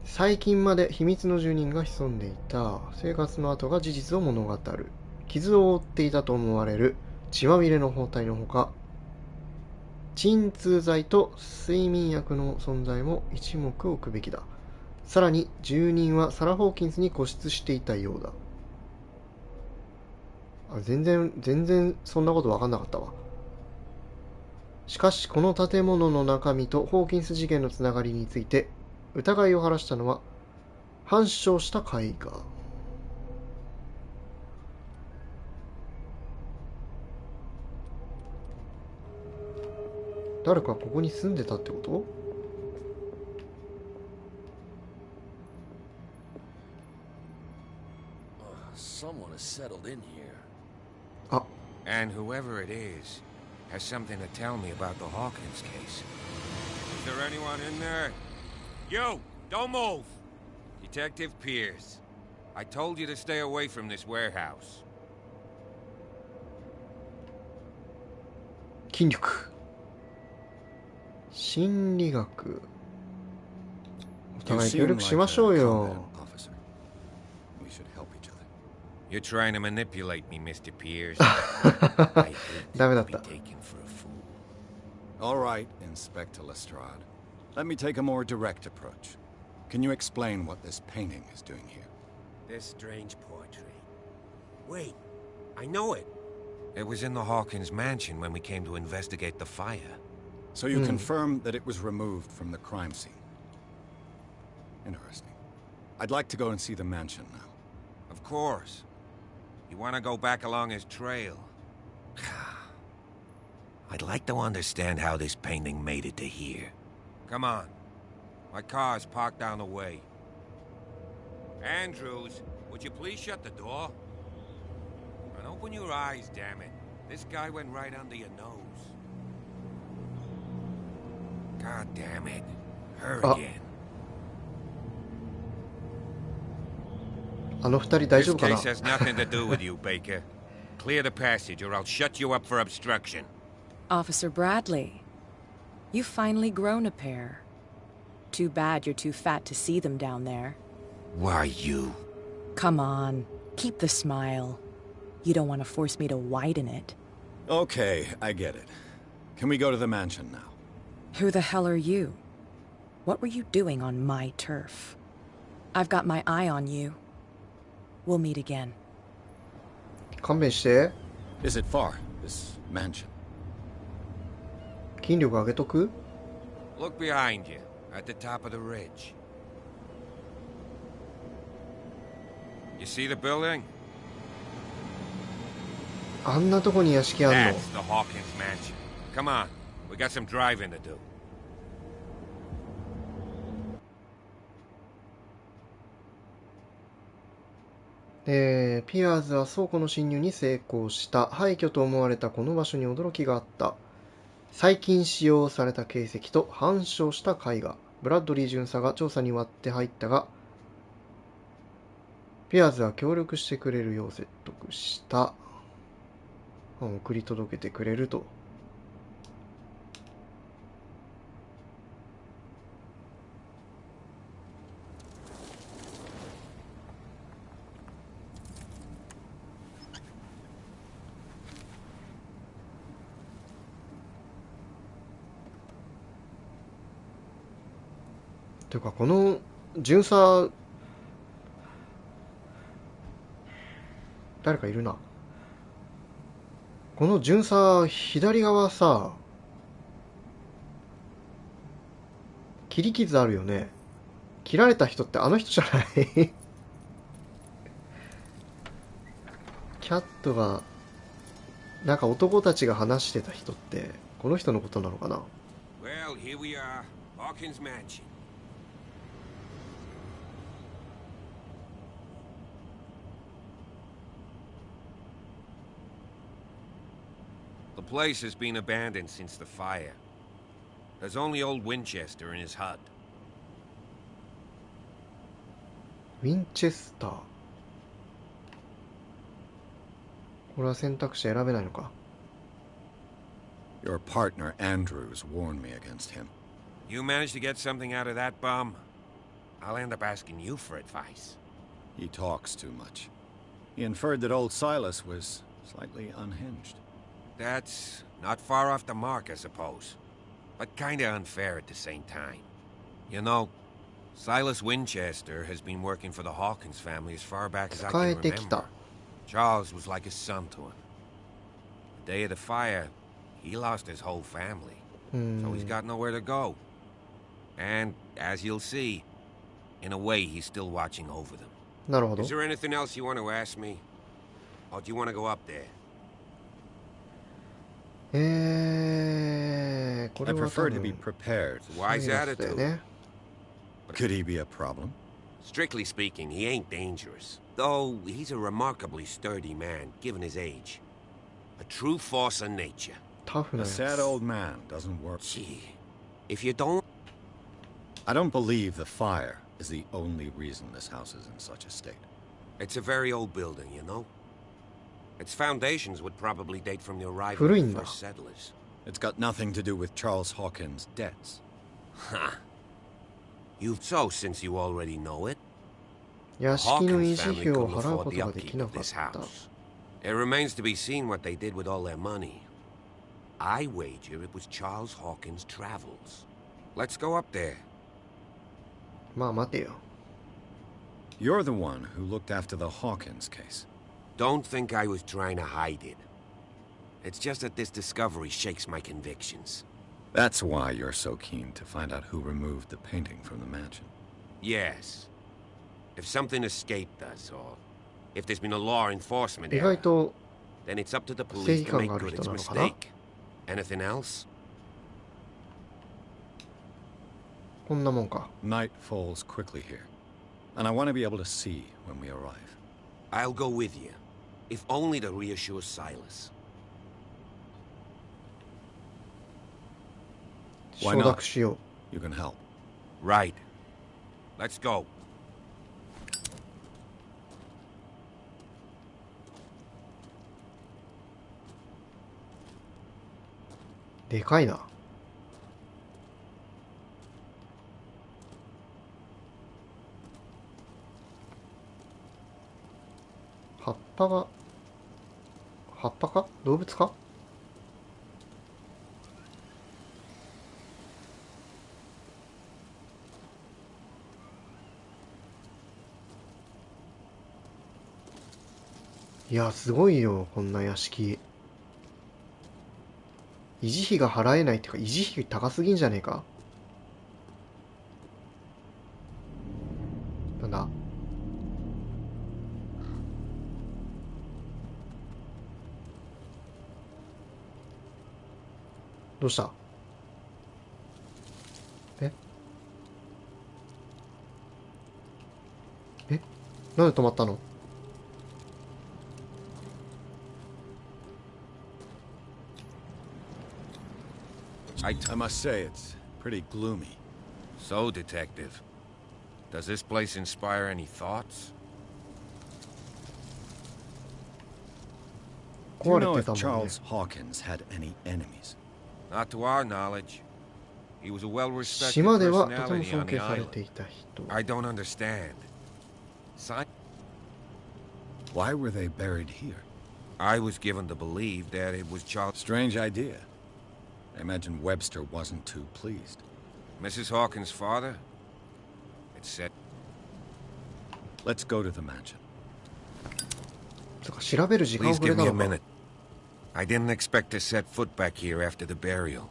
最近まで秘密の住人が潜んでいた。生活の跡が事実を物語る。傷を負っていたと思われる血まみれの包帯のほか、鎮痛剤と睡眠薬の存在も一目置くべきだ。さらに住人はサラ・ホーキンスに固執していたようだ。全然そんなこと分かんなかったわ。しかしこの建物の中身とホーキンス事件のつながりについて疑いを晴らしたのは反証した絵画。誰かここに住んでたってこと？ Someone has settled in here. And whoever it is has something to tell me about the Hawkins case. Is there anyone in there? You! Don't move! Detective Pierce. I told you to stay away from this warehouse. 筋力。心理学。お互い協力しましょうよ。You're trying to manipulate me, Mr. Pierce. ダメだった。All right, Inspector Lestrade. Let me take a more direct approach. Can you explain what this painting is doing here? This strange portrait. Wait, I know it. It was in the Hawkins mansion when we came to investigate the fire. So you confirm that it was removed from the crime scene. Interesting. I'd like to go and see the mansion now. Of course. You want to go back along his trail? I'd like to understand how this painting made it to here. Come on. My car's parked down the way. Andrews, would you please shut the door? And open your eyes, damn it. This guy went right under your nose. God damn it. Her again. あの二人大丈夫かな？ This case has nothing to do with you, Baker. Clear the passage or I'll shut you up for obstruction. Officer Bradley, you've finally grown a pair. Too bad you're too fat to see them down there. Why you? Come on, keep the smile. You don't want to force me to widen it. Okay, I get it. Can we go to the mansion now? Who the hell are you? What were you doing on my turf? I've got my eye on you. We'll meet again. 勘弁して。 Is it far, this mansion? 筋力上げとく？ Look behind you, at the top of the ridge. You see the building? あんなとこに屋敷あんの？ That's the Hawkins mansion. Come on, we got some driving to do. ピアーズは倉庫の侵入に成功した。廃墟と思われたこの場所に驚きがあった。最近使用された形跡と反証した絵画。ブラッドリー巡査が調査に割って入ったが、ピアーズは協力してくれるよう説得した。送り届けてくれると。というかこの巡査誰かいるな。この巡査左側さ切り傷あるよね。切られた人ってあの人じゃないキャットがなんか男たちが話してた人ってこの人のことなのかな。 Well, here we are, Hawkins Mansion. The place has been abandoned since the fire. There's only old Winchester in his hut. ウィンチェスター。これは選択肢選べないのか。Your partner, Andrews, warned me against him. You managed to get something out of that bum? I'll end up asking you for advice. He talks too much. He inferred that old Silas was slightly unhinged. That's not far off the mark, I suppose. But kinda unfair at the same time. You know, Silas Winchester has been working for the Hawkins family as far back as I can remember. Charles was like a son to him. The day of the fire, he lost his whole family. So he's got nowhere to go. And, as you'll see, in a way, he's still watching over them. なるほど。 Is there anything else you want to ask me? Or do you want to go up there? これ I は prefer 多 to be 分 Wise prepared. サイラスだよ attitude. ね。 Could he be a problem? Strictly speaking, he ain't dangerous. Though he's a remarkably sturdy man, given his age. A true force of nature. タフな A やつ。 sad old man doesn't work. Gee, if you don't... I don't believe the fire is the only reason this house is in such a state. It's a very old building, you know? Its foundations would probably date from the arrival of 古いん the だ。 first settlers. It's got nothing to do with Charles Hawkins' debts. Huh. You've so since you already know it. 屋敷の維 Hawkins 持 family 費を couldn't 払う afford こ the とができ upkeep な of かっ this た。 house. It remains to be seen what they did with all their money. I wager it was Charles Hawkins' travels. Let's go up there. まあ待てよ。 You're the one who looked after the Hawkins case. Don't think I was trying to hide it. It's just that this discovery shakes my convictions. That's why you're so keen to find out who removed the painting from the mansion. Yes. If something escaped us, or if there's been a law enforcement 意外 error, と then it's up to the 正 police 義 to 感 make がある good 人 its なのかな。 mistake. Anything else? こんなもんか。 Night falls quickly here, and I want to be able to see when we arrive. I'll go with you, if only to reassure Silas. Why 承 not? 諾しよ You can help. Right. Let's go. う。でかいな。葉っぱが、葉っぱか動物か。いや、すごいよ、こんな屋敷。維持費が払えないっていうか、維持費高すぎんじゃねえか。なんだ。どうした？え？なんで止まったの？ I must say, it's pretty gloomy. So, Detective, does this place inspire any thoughts? Do you know if Charles Hawkins had any enemies? Not to our knowledge. He was a well-respected 島ではとても personality 尊 on 敬 the され island. ていた人。 I don't understand. Why were they buried here? I was given to believe that it was Charles. Strange idea. I imagine Webster wasn't too pleased. Mrs. Hawkins' father? It said. Let's go to the mansion. そっか、調べる時間 Please 遅れ give な me a のか。 minute. I didn't expect to set foot back here after the burial.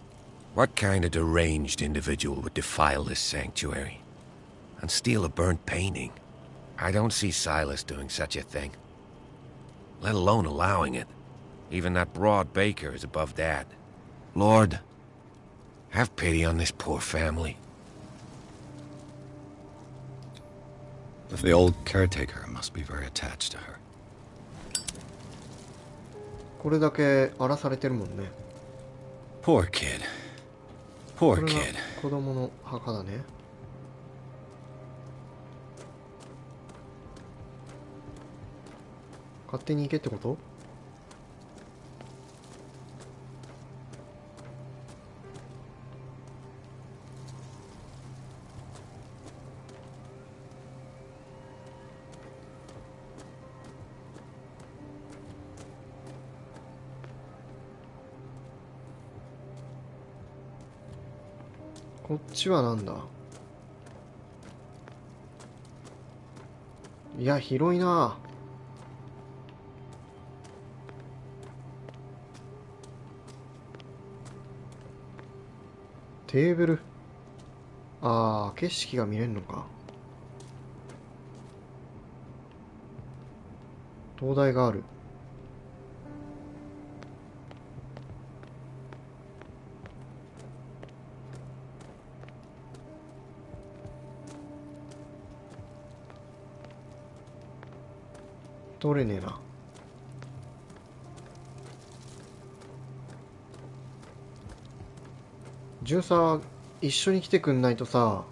What kind of deranged individual would defile this sanctuary? And steal a burnt painting? I don't see Silas doing such a thing. Let alone allowing it. Even that broad baker is above that. Lord, have pity on this poor family. The old caretaker must be very attached to her. これだけ荒らされてるもんね。 Poor kid. Poor これが kid. 子供の墓だね。勝手に行けってこと？こっちはなんだ？いや、広いな。テーブル。ああ、景色が見れるのか。灯台がある。取れねえな。巡査一緒に来てくんないとさ、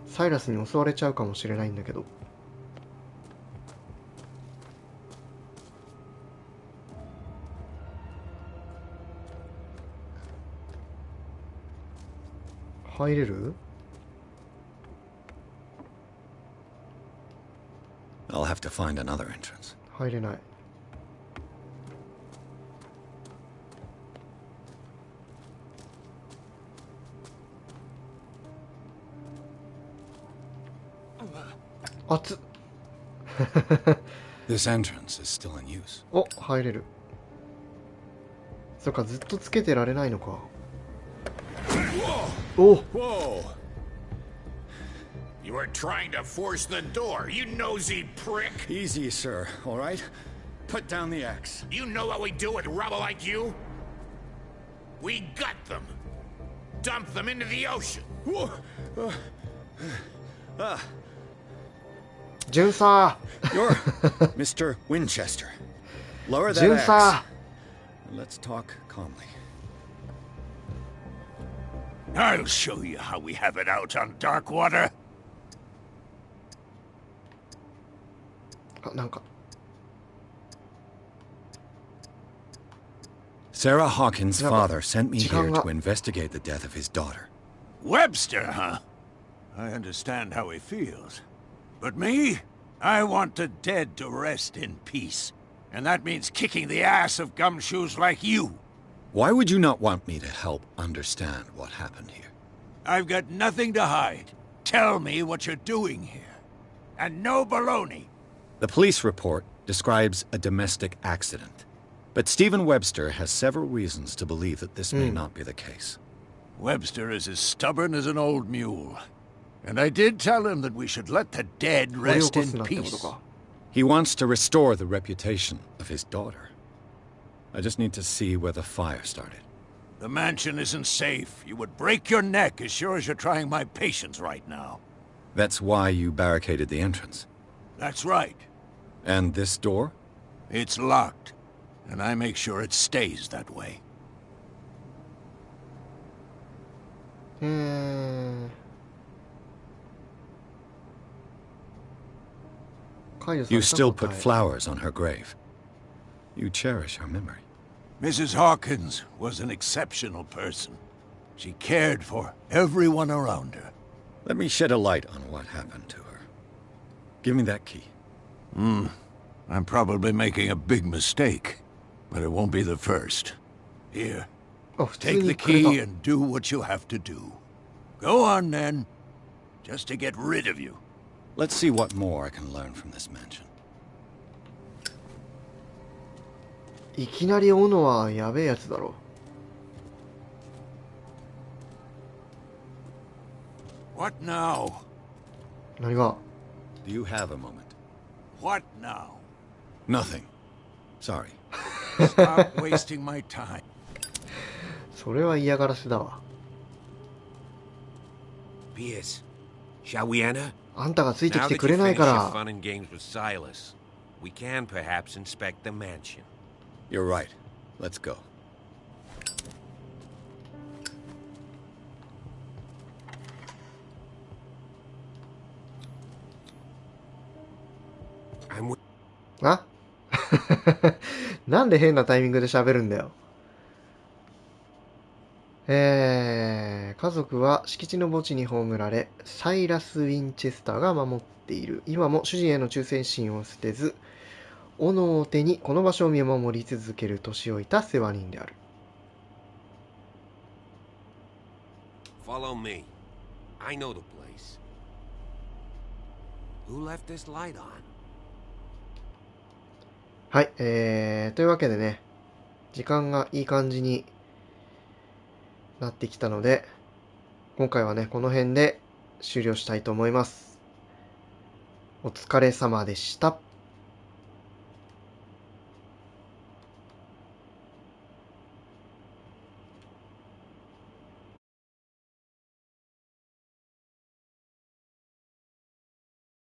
サイラスに襲われちゃうかもしれないんだけど。入れる？ I'll have to find another entrance. 入れない。熱っ。This entrance is still in use. お、入れる。そっか、ずっとつけてられないのか。お。 Whoa! You were trying to force the door, you nosy prick! Easy, sir, all right? Put down the axe. You know what we do with rubble like you? We gut them. Dump them into the ocean. 巡査 You're Mr. Winchester. Lower that 巡査 axe. Let's talk calmly. I'll show you how we have it out on dark water. あ、なんか Sarah Hawkins' Yeah, father sent me here 지금가- to investigate the death of his daughter. Webster, huh? I understand how he feels. But me? I want the dead to rest in peace. And that means kicking the ass of gumshoes like you. Why would you not want me to help understand what happened here? I've got nothing to hide. Tell me what you're doing here. And no baloney. The police report describes a domestic accident. But Stephen Webster has several reasons to believe that this may not be the case. Webster is as stubborn as an old mule. And I did tell him that we should let the dead 掘り起 rest こす in なってこと peace. か。 He wants to restore the reputation of his daughter. I just need to see where the fire started. The mansion isn't safe. You would break your neck as sure as you're trying my patience right now. That's why you barricaded the entrance. That's right. And this door? It's locked. And I make sure it stays that way. 解除さ You れた still 答 put え flowers on her grave. You cherish her memory. Mrs. Hawkins was an exceptional person. She cared for everyone around her. Let me shed a light on what happened to her. Give me that key. I'm probably making a big mistake, but it won't be the first. Here, あ、普通 take に the くれた。 key and do what you have to do. Go on, then. Just to get rid of you. Let's see what more I can learn from this mansion. いきなり斧はやべえやつだろ。 What now? 何が？ Do you have a moment? What now? Nothing. Sorry. Stop wasting my time. それは嫌がらせだわ。 Pierce, shall we enter? あんたがついてきてくれないか Now that ら。 you finished your fun and games with Silas, we can perhaps inspect the mansion. You're right. Let's go. I'm with あなんで変なタイミングで喋るんだよ。家族は敷地の墓地に葬られ、サイラス・ウィンチェスターが守っている。今も主人への忠誠心を捨てず、斧を手にこの場所を見守り続ける年老いた世話人である。Follow me. I know the place. Who left this light on? はい、というわけでね、時間がいい感じになってきたので、今回はね、この辺で終了したいと思います。お疲れ様でした。